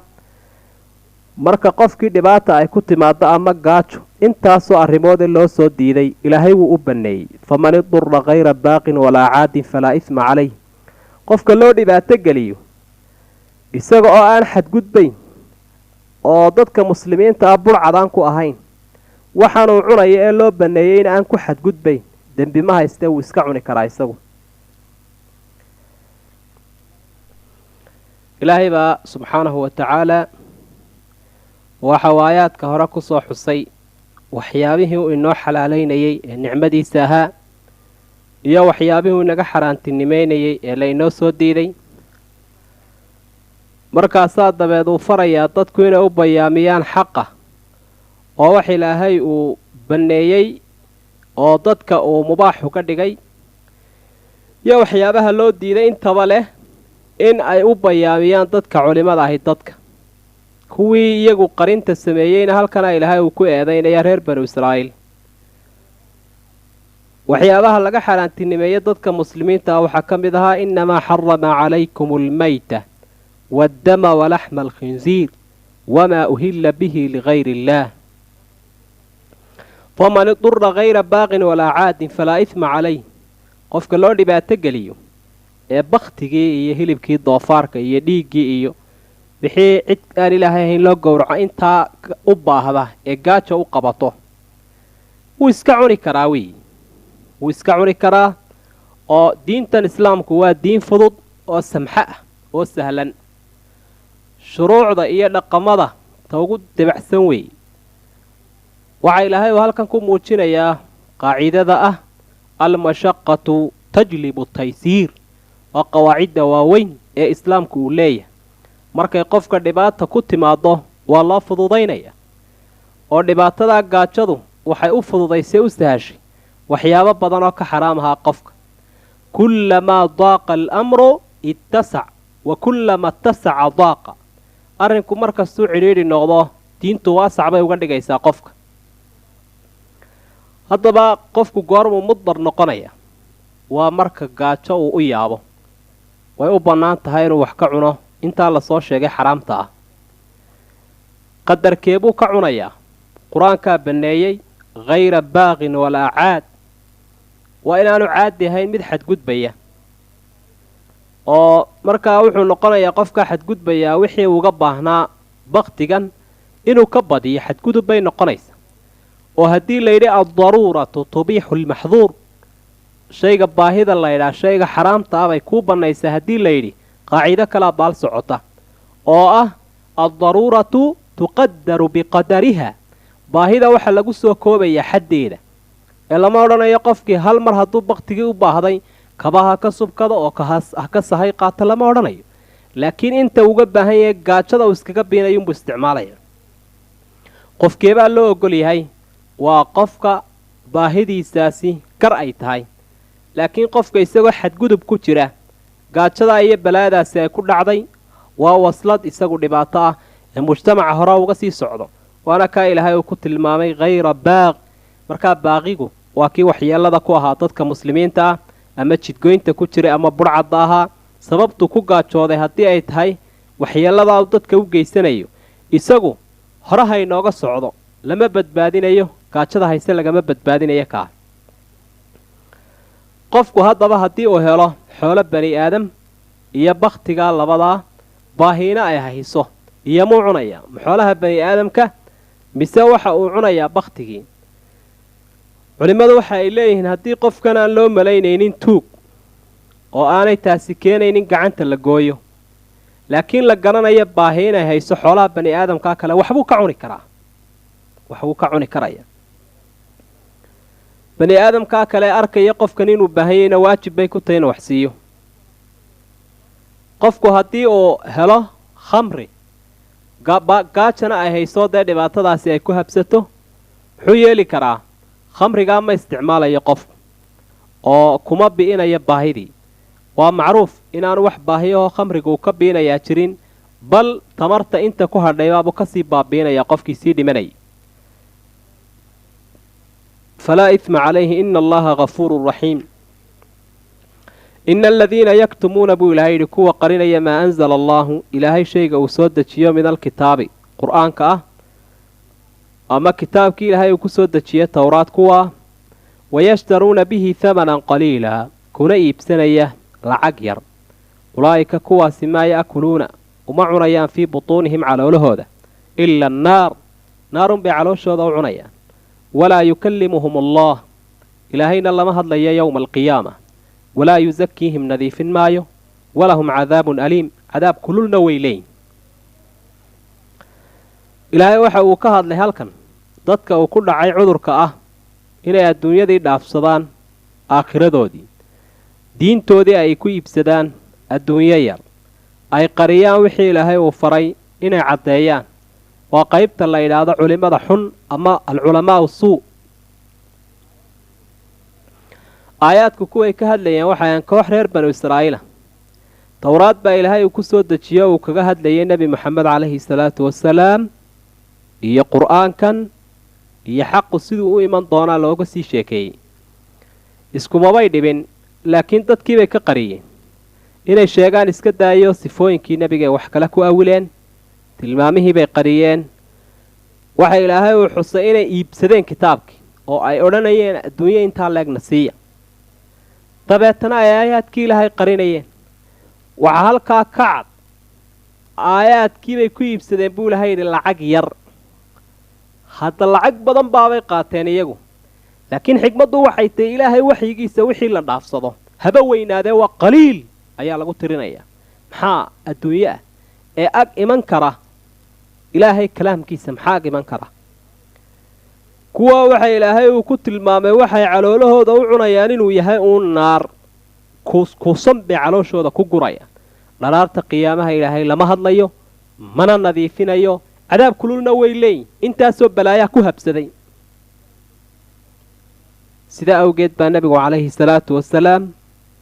marka qofkii dhibaata ay ku timaado ama gaajo intaasoo arrimoode loo soo diiday ilaahay wuu u banneeyey. faman idurra kayra baaqin walaa caadin falaa isma calayh. qofka loo dhibaato geliyo isaga oo aan xadgudbayn oo dadka muslimiinta ah burcadaan ku ahayn waxaanuu cunaya ee loo banneeyeyna aan ku xadgudbayn dembi ma haystee wuu iska cuni karaa isagu. ilaahay baa subxaanahu wa tacaala waxau aayaadka hore ku soo xusay waxyaabihii uu inoo xalaalaynayey ee nicmadiisa ahaa iyo waxyaabihii uu inaga xaaraantinimeynayey ee la inoo soo diiday. markaasaa dabeed uu farayaa dadku inay u bayaamiyaan xaqa oo wax ilaahay uu banneeyey oo dadka uu mubaaxu ka dhigay iyo waxyaabaha loo diiday intaba leh in ay u bayaamiyaan dadka culimada ahi dadka. kuwii iyagu qarinta sameeyeyna halkana ilaahay uu ku eedaynaya reer banu israa'iil. waxyaabaha laga xaaraantinimeeyey dadka muslimiinta ah waxaa ka mid ahaa innamaa xarama calaykum almayta waaddama walaxma alkhinziir wamaa uhilla bihi ligayri illaah faman idurra kayra baaqin walaa caadin falaa isma calayh. qofka loo dhibaato geliyo ee baktigii iyo hilibkii doofaarka iyo dhiiggii iyo wixii cid aan ilaahay ahayn loo gowraco intaa u baahda ee gaaja u qabato wuu iska cuni karaa wuu iska cuni karaa. oo diintan islaamku waa diin fudud oo samxo ah oo sahlan. shuruucda iyo dhaqamada ta ugu dabacsan weeye. waxaa ilaahay uu halkan ku muujinayaa qaacidada ah almashaqatu tajlibu taysiir. waa qawaacidda waaweyn ee islaamku uu leeyahay. markay qofka dhibaata ku timaado waa loo fududaynaya oo dhibaatadaa gaajadu waxay u fududaysay u sahashay waxyaabo badan oo ka xaraam ahaa qofka. kullamaa daaqa alamru ittasac wa kullamaa ittasaca daaqa. arrinku markastuu cidhiidhi noqdo diintu waasac bay uga dhigaysaa qofka. haddaba qofku goormuu mudar noqonaya waa marka gaajo uu u yaabo. way u bannaan tahay inuu wax ka cuno intaa lasoo sheegay xaraamta ah. qadarkeebuu ka cunayaa? qur-aankaa banneeyey hayra baaqin walaa caad. waa inaanu caadi ahayn mid xadgudbaya oo markaa wuxuu noqonayaa qofka xadgudbayaa wixii uga baahnaa baktigan inuu ka badiyo xadgudub bay noqonaysa. oo haddii layidhi addaruuratu tubiixu lmaxduur shayga baahida laydhaa shayga xaraamta ah bay kuu bannaysaa haddii layidhi qaacido kalaa baal socota oo ah addaruuratu tuqadaru biqadariha. baahida waxaa lagu soo koobayaa xaddeeda ee lama odhanayo qofkii hal mar hadduu baktigii u baahday kabaha ka subkada oo ha ka sahay qaata lama odhanayo. laakiin inta uga baahan yahay gaajada uu iskaga biinayuunbuu isticmaalaya. qofkeebaa loo ogol yahay waa qofka baahidiisaasi gar ay tahay laakiin qofka isagoo xadgudub ku jira gaajada iyo balaadaasi ay ku dhacday waa waslad isagu dhibaato ah ee mujtamaca hore uga sii socdo waana kaa ilaahay uu ku tilmaamay hayra baaq markaa baaqigu waa kii waxyeelada ku ahaa dadka muslimiinta ah ama jidgoynta ku jiray ama burcadda ahaa sababtu ku gaajooday haddii ay tahay waxyeelladaa uu dadka u geysanayo isagu hore ha inooga socdo lama badbaadinayo gaajada hayse lagama badbaadinayo kaa qofku haddaba haddii uu helo xoolo bani aadam iyo bakhtigaa labadaa baahiina ay hayso iyo muu cunayaa ma xoolaha bani aadamka mise waxa uu cunayaa bakhtigii culimmadu waxa ay leeyihiin haddii qofkan aan loo malaynaynin tuug oo aanay taasi keenaynin gacanta la gooyo laakiin la garanayo baahi inay hayso xoolaha bani aadamkaa kale waxbuu ka cuni karaya bani aadamkaa kale arkaya qofkan inuu baahanyayna waajib bay ku tahay inu wax siiyo qofku haddii uu helo khamri gaajana ay hayso dee dhibaatadaasi ay ku habsato muxuu yeeli karaa khamrigaa ma isticmaalayo qofku oo kuma bi'inayo baahidii waa macruuf inaanu wax baahiyahoo khamriga uu ka biinayaa jirin bal tamarta inta ku hadhay baabuu ka sii baabiinayaa qofkii sii dhimanayay falaa idma calayhi ina allaha gafuurun raxiim ina aladiina yaktumuuna buu ilaahay yidhi kuwa qarinaya maa anzala allaahu ilaahay shayga uu soo dejiyo min alkitaabi qur'aanka ah ama kitaabkii ilaahay uu ku soo dejiye towraad kuwa wayashtaruuna bihi hamanan qaliila kuna iibsanaya lacag yar ulaa'ika kuwaasi maa ya'kuluuna uma cunayaan fii butuunihim caloolahooda ila annaar naarun bay calooshooda u cunayaan walaa yukallimuhum allah ilaahayna lama hadlayo yowma alqiyaama walaa yusakiihim nadiifin maayo walahum cadaabun aliim cadaab kululna way leeyin ilaahay waxa uu ka hadlay halkan dadka uu ku dhacay cudurka ah inay adduunyadii dhaafsadaan aakhiradoodii diintoodii ay ku iibsadaan adduunyo yar ay qariyaan wixii ilaahay uu faray inay caddeeyaan waa qaybta la yidhaahdo culimmada xun ama alculamaa'u suu aayaadku kuway ka hadlayeen waxayan koox reer banu israa'iila towraad baa ilaahay uu ku soo dejiyo uu kaga hadlayay nebi moxamed calayhi salaatu wasalaam iyo qur'aankan iyo xaqu siduu u iman doonaa looga sii sheekeeyey iskumabay dhibin laakiin dadkiibay ka qariyeen inay sheegaan iska daayo sifooyinkii nebiga ay wax kale ku awileen tilmaamihii bay qariyeen waxa ilaahay uu xusay inay iibsadeen kitaabkii oo ay odhanayeen adduunyo intaa leegna siiya dabeetana ay aayaadkii ilaahay qarinayeen waxaa halkaa ka cad aayaadkiibay ku iibsadeen buu ilahay yidhi lacag yar hadda lacag badan baabay qaateen iyagu laakiin xigmaddu waxay tahay ilaahay waxyigiisa wixii la dhaafsado haba weynaadee waa qaliil ayaa lagu tirinayaa maxaa adduunyo ah ee ag iman kara ilaahay kalaamkiisa maxaa ag iman kara kuwa waxa ilaahay uu ku tilmaamay waxay caloolahooda u cunayaan inuu yahay uun naar kuusan bay calooshooda ku gurayaan dharaarta qiyaamaha ilaahay lama hadlayo mana nadiifinayo cadaab kululna way leeyihin intaasoo balaayaa ku habsaday sidaa awgeed baa nebigu calayhi salaatu wasalaam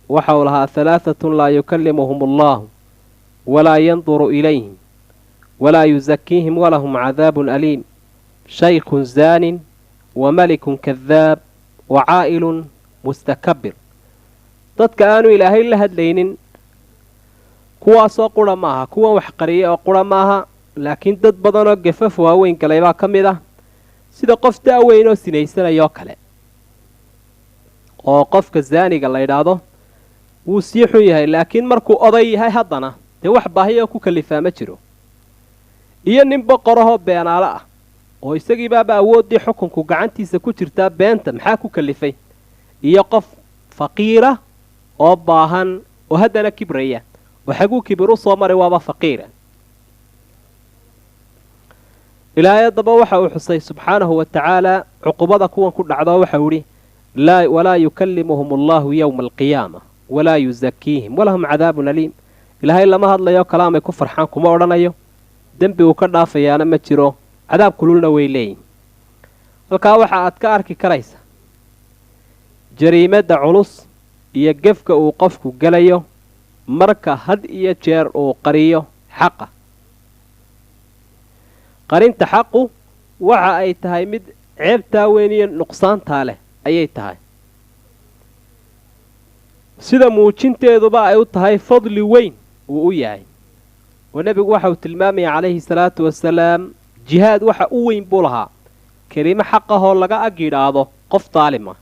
waxa uu lahaa halaahatun laa yukallimuhum allahu walaa yanduru ilayhim walaa yusakiihim walahum cadaabun aliim shaykhun zaanin wamalikun kadaab wa caa'ilun mustakabir dadka aanu ilaahay la hadlaynin kuwaasoo qura maaha kuwan wax qariya oo qura maaha laakiin dad badanoo gafaf waaweyn galay baa ka mid ah sida qof da'weyn oo sinaysanayoo kale oo qofka zaaniga la ydhaahdo wuu sii xun yahay laakiin markuu oday yahay haddana dee wax baahiyoo ku kalifaa ma jiro iyo nin boqorahoo beenaalo ah oo isagiibaaba awooddii xukunku gacantiisa ku jirtaa beenta maxaa ku kalifay iyo qof faqiira oo baahan oo haddana kibraya oo xaguu kibir u soo maray waaba faqiira ilaahay haddaba waxa uu xusay subxaanahu wa tacaalaa cuqubada kuwan ku dhacdo waxau idhi walaa yukallimuhum allahu yowma alqiyaama walaa yusakiihim walahum cadaabun aliim ilaahay lama hadlayo kalaamay ku farxaan kuma odhanayo dembi uu ka dhaafayaana ma jiro cadaab kululna way leeyihin halkaa waxa aad ka arki karaysa jariimadda culus iyo gefka uu qofku gelayo marka had iyo jeer uu qariyo xaqa qarinta xaqu waxa ay tahay mid ceebtaa weyn iyo nuqsaantaa leh ayay tahay sida muujinteeduba ay u tahay fadli weyn uu u yahay oo nebigu waxa uu tilmaamaya calayhi salaatu wasalaam jihaad waxa u weyn buu lahaa kelimo xaqahoo laga ag yidhaahdo qof daalima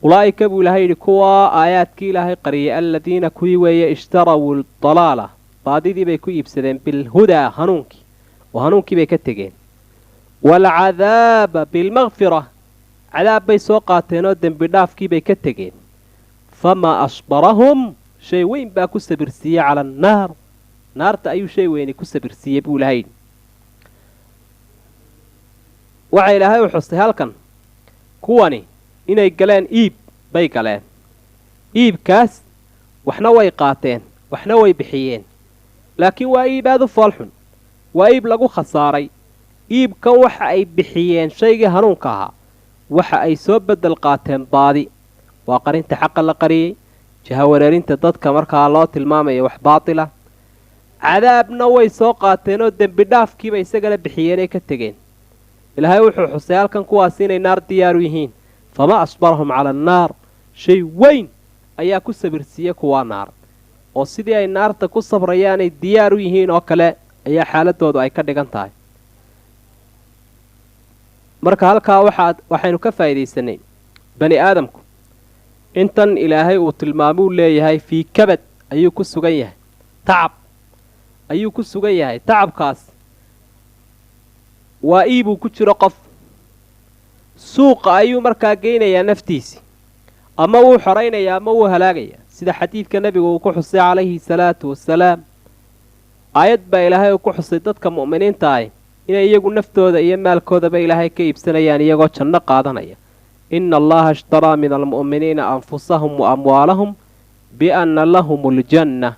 ulaa'ika buu ilaahay yidhi kuwaa aayaadkii ilaahay qariyay aladiina kuwii weeye ishtaraw dalaala baadidii bay ku iibsadeen bilhudaa hanuunkii oo hanuunkii bay ka tegeen waalcadaaba bilmakfira cadaab bay soo qaateenoo dembi dhaafkii bay ka tegeen famaa asbarahum shay weyn baa ku sabirsiiyey cala annaar naarta ayuu shay weyni ku sabirsiiyey buu ilahay yidhi waxa ilaahay u xustay halkan kuwani inay galeen iib bay galeen iibkaas waxna way qaateen waxna way bixiyeen laakiin waa iib aad u foolxun waa iib lagu khasaaray iibkan waxa ay bixiyeen shaygii hanuunka ahaa waxa ay soo beddel qaateen baadi waa qarinta xaqa la qariyey jahawareerinta dadka markaa loo tilmaamaya wax baatila cadaabna way soo qaateenoo dembi dhaafkiiba isagana bixiyeenay ka tegeen ilaahay wuxuu xusay halkan kuwaas inay naar diyaaru yihiin famaa asbarahum cala annaar shay weyn ayaa ku sabirsiiye kuwaa naar oo sidii ay naarta ku sabrayaanay diyaar u yihiin oo kale ayaa xaaladoodu ay ka dhigan tahay marka halkaa waxaynu ka faa'iidaysanay bani aadamku intan ilaahay uu tilmaamuu leeyahay fii kabad ayuu ku sugan yahay tacab ayuu ku sugan yahay tacabkaas waa iibuu ku jiro qof suuqa ayuu markaa geynayaa naftiisii ama wuu xoraynayaa ama wuu halaagayaa sida xadiidka nebigu uu ku xusay calayhi salaatu wasalaam aayad baa ilaahay uu ku xusay dadka mu'miniinta ahi inay iyagu naftooda iyo maalkoodaba ilaahay ka iibsanayaan iyagoo janno qaadanaya ina allaha ishtaraa min almu'miniina anfusahum wa amwaalahum bianna lahum aljanna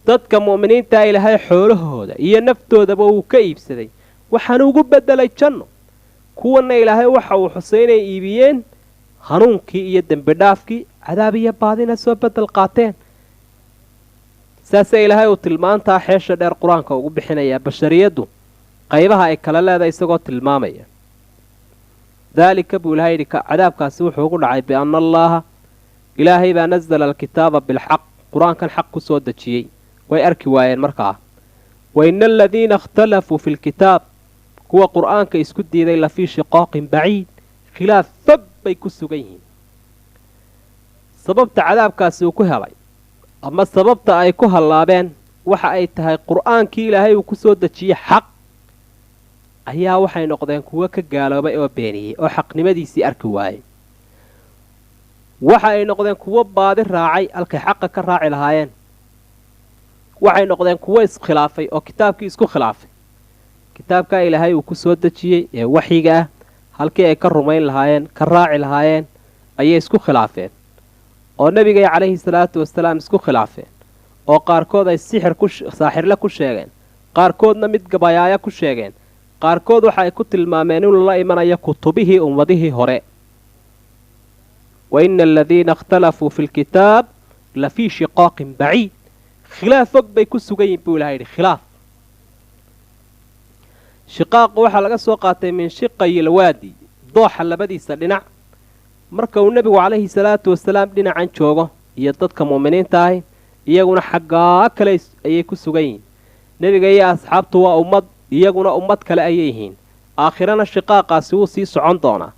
dadka mu'miniintaa ilaahay xoolahooda iyo naftoodaba uu ka iibsaday waxaana ugu beddelay janno kuwanna ilaahay waxa uu xusay inay iibiyeen hanuunkii iyo dembi dhaafkii cadaab iyo baadina soo beddel qaateen saasee ilaahay uu tilmaantaa xeesha dheer qur-aanka ugu bixinayaa bashariyaddu qaybaha ay kala leedahay isagoo tilmaamaya daalika buu ilahay yidhi cadaabkaasi wuxuu ugu dhacay bianna allaaha ilaahay baa nasala alkitaaba bilxaq qur-aankan xaq ku soo dejiyey way arki waayeen markaa wa ina aladiina ikhtalafuu fi lkitaab kuwa qur'aanka isku diiday lafii shiqaaqin baciid khilaaf fog bay ku sugan yihiin sababta cadaabkaasi uu ku helay ama sababta ay ku hallaabeen waxa ay tahay qur'aankii ilaahay uu ku soo dejiyey xaq ayaa waxay noqdeen kuwo ka gaaloobay oo beeniyey oo xaqnimadiisii arki waayey waxa ay noqdeen kuwo baadi raacay halkay xaqa ka raaci lahaayeen waxay noqdeen kuwo iskhilaafay oo kitaabkii isku khilaafay kitaabkaa ilaahay uu ku soo dejiyey ee waxyiga ah halkii ay ka rumayn lahaayeen ka raaci lahaayeen ayay isku khilaafeen oo nebigay calayhi salaatu wasalaam isku khilaafeen oo qaarkood ay saaxirle ku sheegeen qaarkoodna mid gabayaaya ku sheegeen qaarkood waxa ay ku tilmaameen inuu la imanayo kutubihii ummadihii hore wa ina aladiina ikhtalafuu fi lkitaab lafii shiqaaqin baciid khilaaf fog bay ku sugan yihin buu ilahay yidhi khilaaf shiqaaqu waxaa laga soo qaatay min shiqayilwaadi dooxa labadiisa dhinac marka uu nebigu calayhi salaatu wasalaam dhinacan joogo iyo dadka mu'miniinta ahi iyaguna xaggaa kale ayay ku sugan yihiin nebiga iyo asxaabtu waa ummad iyaguna ummad kale ayay yihiin aakhirana shiqaaqaasi wuu sii socon doonaa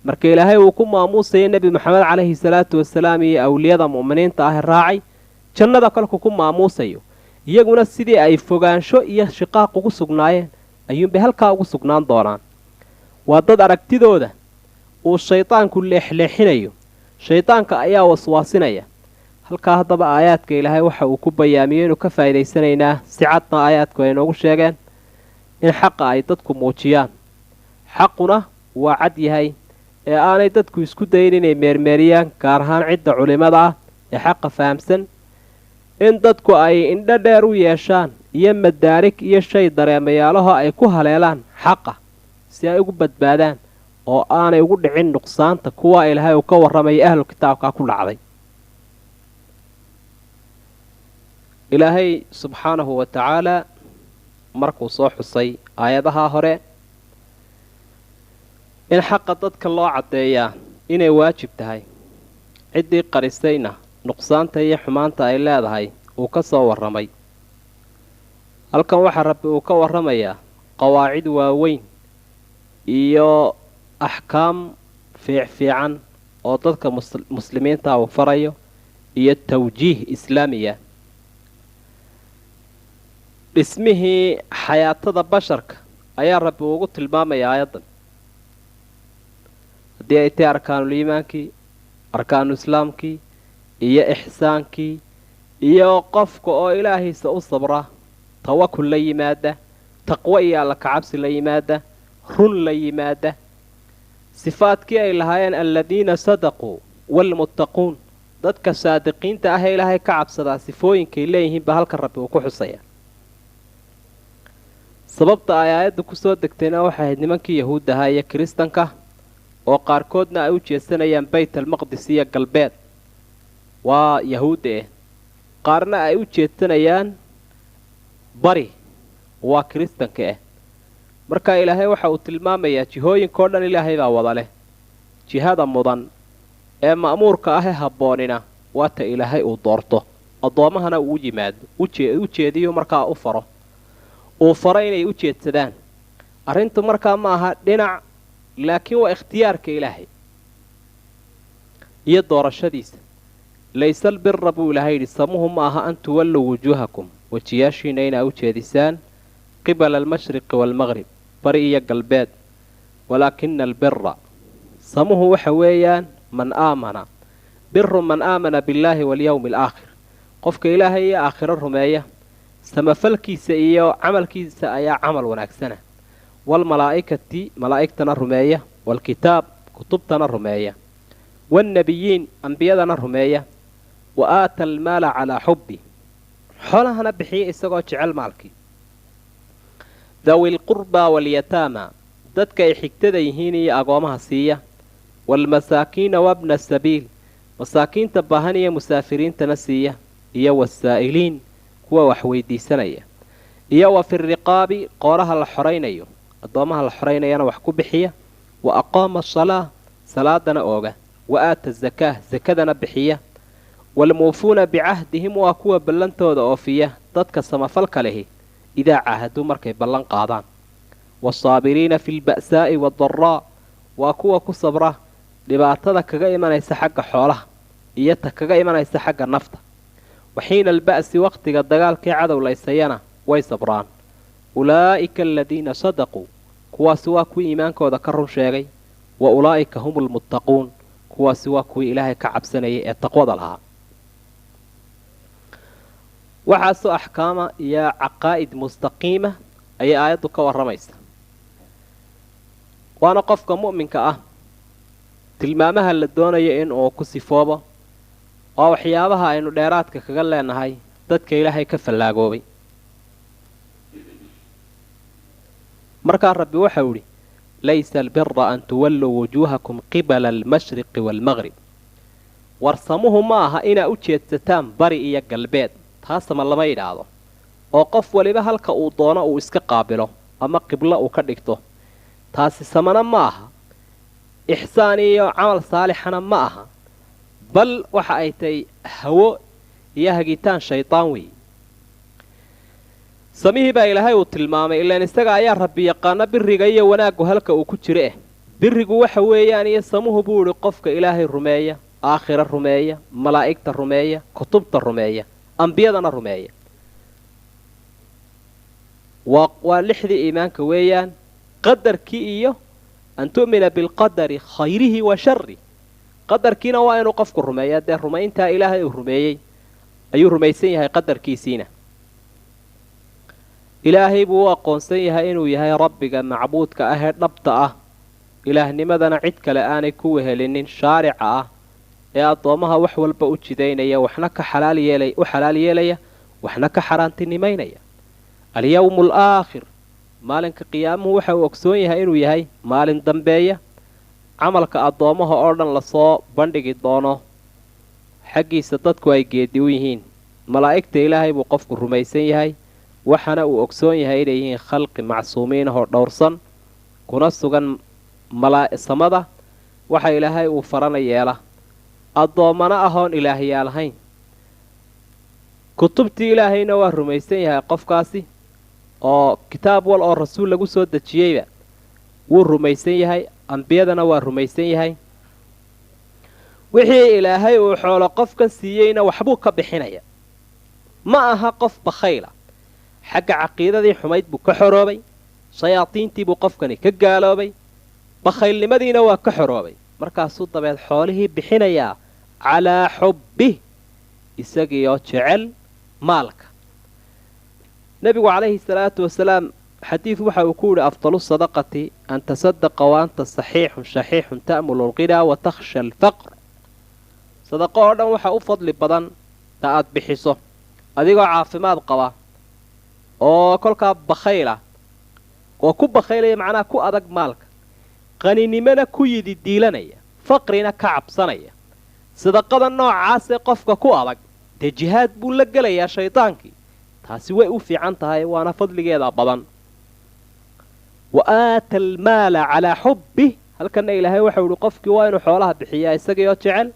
marka ilaahay uu ku maamuusaya nebi maxamed calayhi salaatu wasalaam iyo awliyada mu'miniinta ah raacay jannada kolku ku maamuusayo iyaguna sidii ay fogaansho iyo shiqaaq ugu sugnaayeen ayuunbay halkaa ugu sugnaan doonaan waa dad aragtidooda uu shaydaanku leexleexinayo shaydaanka ayaa waswaasinaya halkaa haddaba aayaadka ilaahay waxa uu ku bayaamiyey inuu ka faa'iidaysanaynaa si cadna aayaadku ay noogu sheegeen in xaqa ay dadku muujiyaan xaquna waa cad yahay ee aanay dadku isku dayin inay meermeeriyaan gaar ahaan cidda culimmada ah ee xaqa fahamsan in dadku ay indho dheer u yeeshaan iyo madaarig iyo shay dareemayaalaho ay ku haleelaan xaqa si ay ugu badbaadaan oo aanay ugu dhicin nuqsaanta kuwa ilaahay uu ka warramaya ahlu kitaabka ku dhacday. ilaahay subxaanahu wa tacaalaa markuu soo xusay aayadaha hore in xaqa dadka loo caddeeyaa inay waajib tahay, ciddii qarisayna nuqsaanta iyo xumaanta ay leedahay uu ka soo warramay. halkan waxaa rabbi uu ka warramayaa qawaacid waaweyn iyo axkaam fiican oo dadka muslimiinta uu farayo iyo tawjiih islaamiya. dhismihii xayaatada basharka ayaa rabbi ugu tilmaamaya aayaddan, haddii ay tahay arkaanuul iimaankii, arkaanu islaamkii iyo ixsaankii iyo qofka oo ilaahiisa u sabra, tawakul la yimaada, taqwo iyo alla kacabsi la yimaada, run la yimaada, sifaadkii ay lahaayeen aladiina sadaquu waalmuttaquun, dadka saadiqiinta ah ee ilaahay ka cabsadaa sifooyinkay leeyihiin baa halkan rabbi uu ku xusaya. sababta ay aayadda ku soo degtayna waxay ahayd nimankii yahuudda ahaa iyo kiristanka oo qaarkoodna ay u jeesanayaan baytalmaqdis iyo galbeed, waa yahuudda qaarna ay u jeedsanayaan bari, waa kiristanka marka ilaahay waxa uu tilmaamayaa jihooyinkao dhan ilaahay baa wada leh. jihada mudan ee ma'muurka ah ee habboonina waata ilaahay uu doorto, addoommahana uu yimaado u jeediyo markaa u faro inay u jeedsadaan. arrintu markaa ma aha dhinac, laakiin waa ikhtiyaarka ilaahay iyo doorashadiisa. laysa albira buu ilaahay yidhi, samuhu ma aha an tuwalluu wujuuhakum, wejiyaashiina inaa u jeedisaan qibala almashriqi waalmaqrib, bari iyo galbeed, walaakina albira samuhu waxa weeyaan man aamana, biru man aamana billaahi walyawmi alaakhir, qofka ilaahay iyo aakhiro rumeeya samafalkiisa iyo camalkiisa ayaa camal wanaagsana. waalmalaa'ikati malaa'igtana rumeeya, waalkitaab kutubtana rumeeya, waalnebiyiin ambiyadana rumeeya, wa aata almaala calaa xubbi xoolahana bixiya isagoo jecel maalkii, dawi lqurbaa walyataama dadka ay xigtada yihiin iyo agoomaha siiya, waalmasaakiina wabna sabiil masaakiinta baahan iyo musaafiriintana siiya, iyo wasaa'iliin kuwa wax weydiisanaya, iyo wa fi riqaabi qooraha la xoraynayo, addoomaha la xoraynayana wax ku bixiya, wa aqaama asalaa salaadana ooga, wa aata zakaah sakadana bixiya, waalmuufuuna bicahdihim waa kuwa ballantooda oofiya, dadka samafalka lehi idaa caahaduu markay ballan qaadaan, waasaabiriina fi lba'saa'i waaddaraa waa kuwa ku sabra dhibaatada kaga imanaysa xagga xoolaha iyo ta kaga imanaysa xagga nafta, waxiina alba'si waqtiga dagaalkii cadow laysayana way sabraan. ulaa'ika aladiina sadaquu kuwaasi waa kuwii iimaankooda ka run sheegay, wa ulaa'ika hum lmuttaquun kuwaasi waa kuwii ilaahay ka cabsanayay ee taqwada lahaa. waxaasoo axkaama iyo caqaa'id mustaqiima ayay aayaddu ka warramaysa, waana qofka mu'minka ah tilmaamaha la doonayo in uu ku sifoobo, waa waxyaabaha aynu dheeraadka kaga leenahay dadka ilaahay ka fallaagoobay. markaa rabbi waxau idhi, laysa albira an tuwalluu wujuuhakum qibala almashriqi waalmaqrib, warsamuhu ma aha inaa u jeedsataan bari iyo galbeed, taasama lama yidhaahdo oo qof waliba halka uu doono uu iska qaabilo ama qiblo uu ka dhigto, taasi samana ma aha, ixsaan iyo camal saalixana ma aha, bal waxa ay tahay hawo iyo hagitaan shaydaan weeye. samihii baa ilaahay uu tilmaamay, ilaan isaga ayaa rabbi yaqaana biriga iyo wanaaggu halka uu ku jiro birigu waxa weeyaan iyo samuhu buu idhi qofka ilaahay rumeeya, aakhira rumeeya, malaa'igta rumeeya, kutubta rumeeya, ambiyadana rumeeya. waa lixdii iimaanka weeyaan, qadarkii iyo an tu'mina bilqadari khayrihi wa sharri, qadarkiina waa inuu qofku rumeeya, dee rumayntaa ilaahay uu rumeeyey ayuu rumaysan yahay qadarkiisiina. ilaahay buu u aqoonsan yahay inuu yahay rabbiga macbuudka ah ee dhabta ah, ilaahnimadana cid kale aanay ku wehelinin, shaarica ah ee addoommaha wax walba u jidaynaya, waxna ka u xalaal yeelaya, waxna ka xaaraantinimaynaya. alyawmu alaakhir maalinka qiyaamuhu waxa uu ogsoon yahay inuu yahay maalin dambeeya camalka addoommaha oo dhan lasoo bandhigi doono xaggiisa dadku ay geedi u yihiin malaa'igta ilaahay buu qofku rumaysan yahay waxaana uu ogsoon yahay inay yihiin khalqi macsuumiin ahoo dhowrsan kuna sugan samada waxa ilaahay uu farana yeela addoommana ahoon ilaahyaal ahayn kutubtii ilaahayna waa rumaysan yahay qofkaasi oo kitaab wal oo rasuul lagu soo dejiyeyba wuu rumaysan yahay ambiyadana waa rumaysan yahay wixii ilaahay uu xoolo qofkan siiyeyna waxbuu ka bixinaya ma aha qof bakhayla xagga caqiidadii xumayd buu ka xoroobay shayaadiintii buu qofkani ka gaaloobay bakhaylnimadiina waa ka xoroobay markaasuu dabeed xoolihii bixinayaa calaa xubbih isagiioo jecel maalka nebigu calayhi salaatu wasalaam xadiid waxa uu ku yidhi afdalu sadaqati an tasadaqa wa anta saxiixun shaxiixun ta'mulu alqinaa wa takhsha alfaqr sadaqo oo dhan waxa u fadli badan ta aad bixiso adigoo caafimaad qaba oo kolkaa bakhayla oo ku bakhaylaya macnaha ku adag maalka qaninimona ku yidi diilanaya faqrina ka cabsanaya sadaqada noocaasee qofka ku adag dee jihaad buu la gelayaa shaydaankii taasi way u fiican tahay waana fadligeeda badan wa aata almaala calaa xubbih halkanna ilaahay waxau ihi qofkii waa inuu xoolaha bixiyaa isagiioo jecel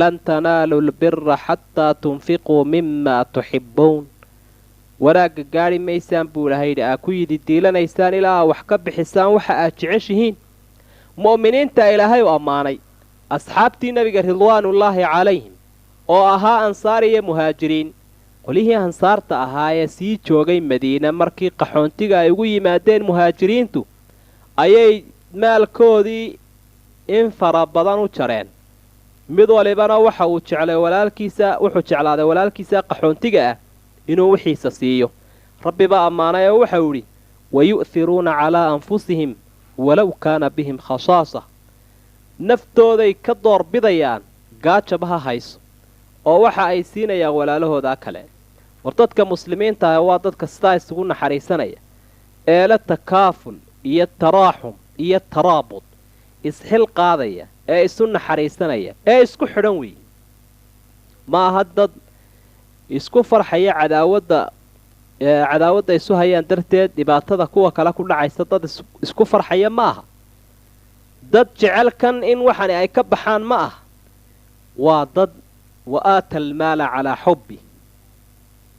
lan tanaalu lbira xataa tunfiquu mima tuxibbuun wanaagga gaadhi maysaan buu ilahay yidhi aa ku yidi diilanaysaan ilaa wax ka bixisaan waxa aad jeceshihiin mu'miniinta ilaahay u ammaanay asxaabtii nebiga ridwaanullaahi calayhim oo ahaa ansaar iyo muhaajiriin qolihii ansaarta ahaayee sii joogay madiina markii qaxoontiga ay ugu yimaadeen muhaajiriintu ayay maalkoodii in fara badan u jareen mid walibana waxa uu wuxuu jeclaaday walaalkiisa qaxoontiga ah inuu wixiisa siiyo rabbi baa ammaanay oo waxau idhi wayu'hiruuna calaa anfusihim walow kaana bihim khasaasa naftooday ka doorbidayaan gaajaba ha hayso oo waxa ay siinayaan walaalahoodaa kale war dadka muslimiinta ah waa dadka sidaa isugu naxariisanaya eela takaaful iyo taraaxum iyo taraabud isxil qaadaya ee isu naxariisanaya ee isku xidhan weeye ma aha dad isku farxaya cadaawadda isu hayaan darteed dhibaatada kuwa kale ku dhacaysa dad isku farxaya ma aha dad jecelkan in waxani ay ka baxaan ma aha waa dad wa aata almaala calaa xubbi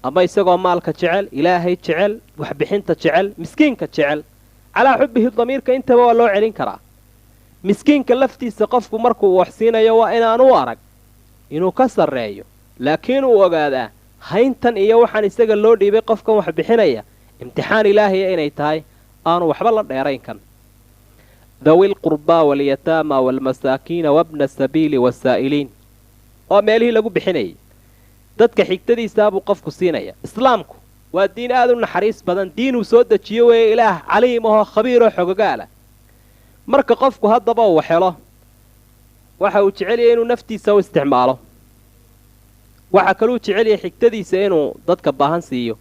ama isagoo maalka jecel ilaahay jecel waxbixinta jecel miskiinka jecel calaa xubbihi damiirka intaba waa loo celin karaa miskiinka laftiisa qofku markuu wax siinayo waa inaanu arag inuu ka sarreeyo laakiin uu ogaadaa hayntan iyo waxaan isaga loo dhiibay qofkan wax bixinaya imtixaan ilaahiya inay tahay aanu waxba la dheerayn kan dawi lqurbaa walyataama waalmasaakiina wabna sabiili wasaa'iliin oo meelihii lagu bixinayay dadka xigtadiisaabuu qofku siinaya islaamku waa diin aad u naxariis badan diinuu soo dejiyo weeye ilaah caliim ahoo khabiiroo xogogaala marka qofku haddaba uu helo waxa uu jecelyahay inuu naftiisa u isticmaalo waxaa kaluu jecelyahay xigtadiisa inuu dadka baahan siiyo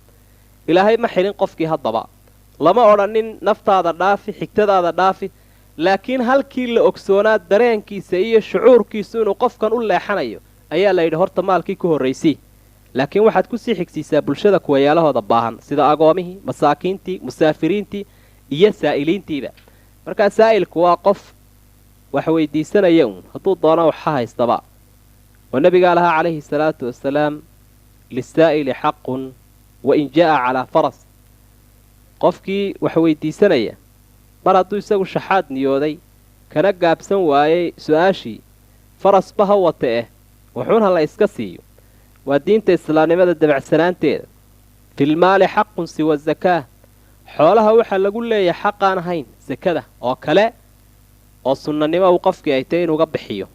ilaahay ma xilin qofkii haddaba lama odhanin naftaada dhaafi xigtadaada dhaafi laakiin halkii la ogsoonaa dareenkiisa iyo shucuurkiisu inuu qofkan u leexanayo ayaa la yidhi horta maalkii ku horraysii laakiin waxaad kusii xigsiisaa bulshada kuwayaalahooda baahan sida agoomihii masaakiintii musaafiriintii iyo saa'iliintiiba markaa saa'ilku waa qof wax weydiisanaya uun hadduu doona wax ha haystaba oo nebigaa lahaa calayhi salaatu wasalaam lisaa'ili xaqun wa in jaa'a calaa faras qofkii wax weydiisanaya mar hadduu isagu shaxaad niyooday kana gaabsan waayey su-aashii farasba ha wate wuxuuna la iska siiyo waa diinta islaamnimada dabacsanaanteeda filmaali xaqun siwa zakaa xoolaha waxaa lagu leeyahay xaqaan ahayn sakada oo kale oo sunnanimo uu qofkii ay tahay inuuga bixiyo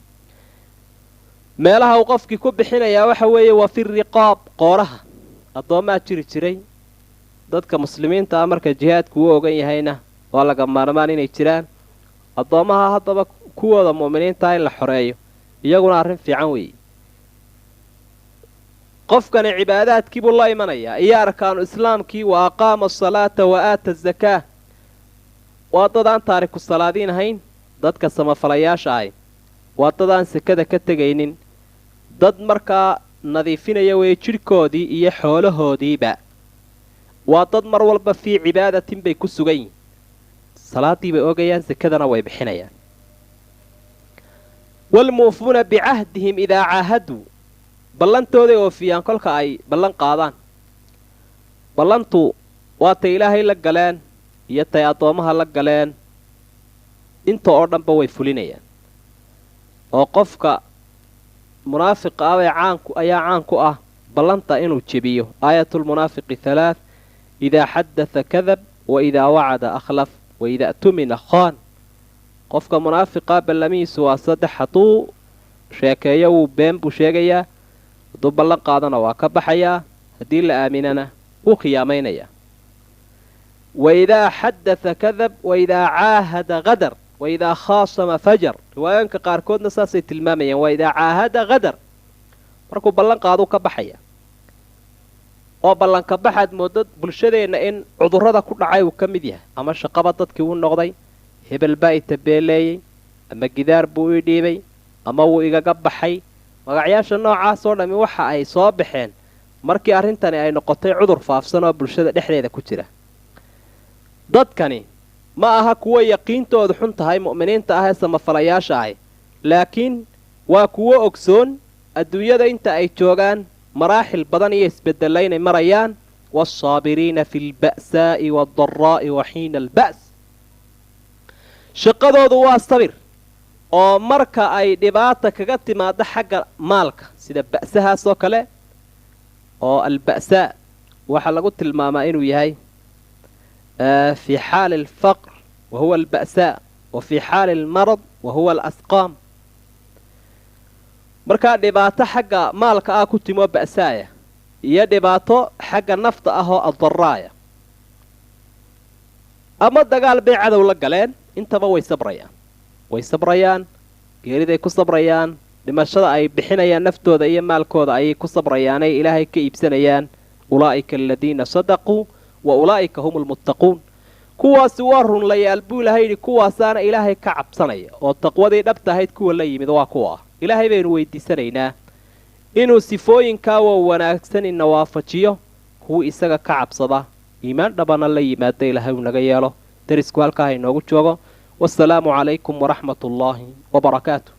meelaha uu qofkii ku bixinayaa waxa weeye waa fi riqaab qooraha addoommaa jiri jiray dadka muslimiinta ah marka jihaadku u ogan yahayna waa laga maarmaan inay jiraan addoommaha haddaba kuwooda mu'miniintaah in la xoreeyo iyaguna arrin fiican weeye qofkani cibaadaadkii buu la imanayaa iyo arkaanu islaamkii wa aqaama asalaata wa aata azakaa waa dad aan taariku salaadiin ahayn dadka samafalayaasha ahy waa dad aan sekada ka tegaynin dad markaa nadiifinaya weeye jidhkoodii iyo xoolahoodiiba waa dad mar walba fii cibaadatin bay ku sugan yihin salaaddii bay ogayaan sekadana way bixinayaan waalmuufuuna bicahdihim idaa caahaduu ballantooday oofiyaan kolka ay ballan qaadaan ballantu waatay ilaahay la galeen iyo tay addoommaha la galeen inta oo dhanba way fulinayaan oo qofka munaafiqa ah ayaa caan ku ah ballanta inuu jebiyo aayatulmunaafiqi halaath idaa xadatha kadab wa idaa wacada akhlaf wa idaa tumina khaan qofka munaafiqaa ballamihiisu waa 3 hadduu sheekeeyo wuu been buu sheegayaa hadduu ballan qaadana waa ka baxayaa haddii la aaminana wuu khiyaamaynayaa وإذا حدث كذب وإذا عاهد غدر وإذا خاصم فجر روايانك قاركودنا ساسي تلماميا وإذا عاهد غدر markuu ballan qaado ka baxaya oo ballan ka baxad moodad bulshadeena in cudurrada ku dhacay uu ka mid yahay ama shaqaba dadkii uu noqday hebel baa tabeeleeyay ama gidaar buu u dhiibay ama uu igaga baxay magacayaasha noocaas oo dhami waxa ay soo baxeen markii arrintani ay noqotay cudur faafsan oo bulshada dhexdeeda ku jira dadkani ma aha kuwa yaqiintoodu xun tahay mu'miniinta ah ee samafalayaasha ah laakiin waa kuwa ogsoon adduunyada inta ay joogaan maraaxil badan iyo isbedelaynay marayaan wasaabiriina fi lba'saa'i waaddaraa'i wa xiina alba's shaqadoodu waa sabir oo marka ay dhibaata kaga timaado xagga maalka sida ba'sahaasoo kale oo alba'saa waxaa lagu tilmaamaa inuu yahay في حال الفقر وهو البأساء وفي حال المرض وهو الأسقام marka dhibaato xagga maalka ah ku timo ba'saaya iyo dhibaato xagga nafta ah oo adarraaya ama dagaal bay cadow la galeen intaba way sabrayaan geeriday ku sabrayaan dhimashada ay bixinayaan naftooda iyo maalkooda ayay ku sabrayaan ay ilaahay ka iibsanayaan ulaa'ika aladiina sadaquu wa ulaa'ika hum almuttaquun kuwaasi waa runlayaal buu ilaahay yidhi kuwaasaana ilaahay ka cabsanaya oo taqwadii dhabta ahayd kuwa la yimid waa kuwa ilaahay baynu weydiisanaynaa inuu sifooyinkaa waa wanaagsan ina waafajiyo kuwa isaga ka cabsada iimaan dhabana la yimaada ilaahay uu naga yeelo darisku halkaa inoogu joogo wassalaamu calaykum waraxmatullaahi wabarakaatu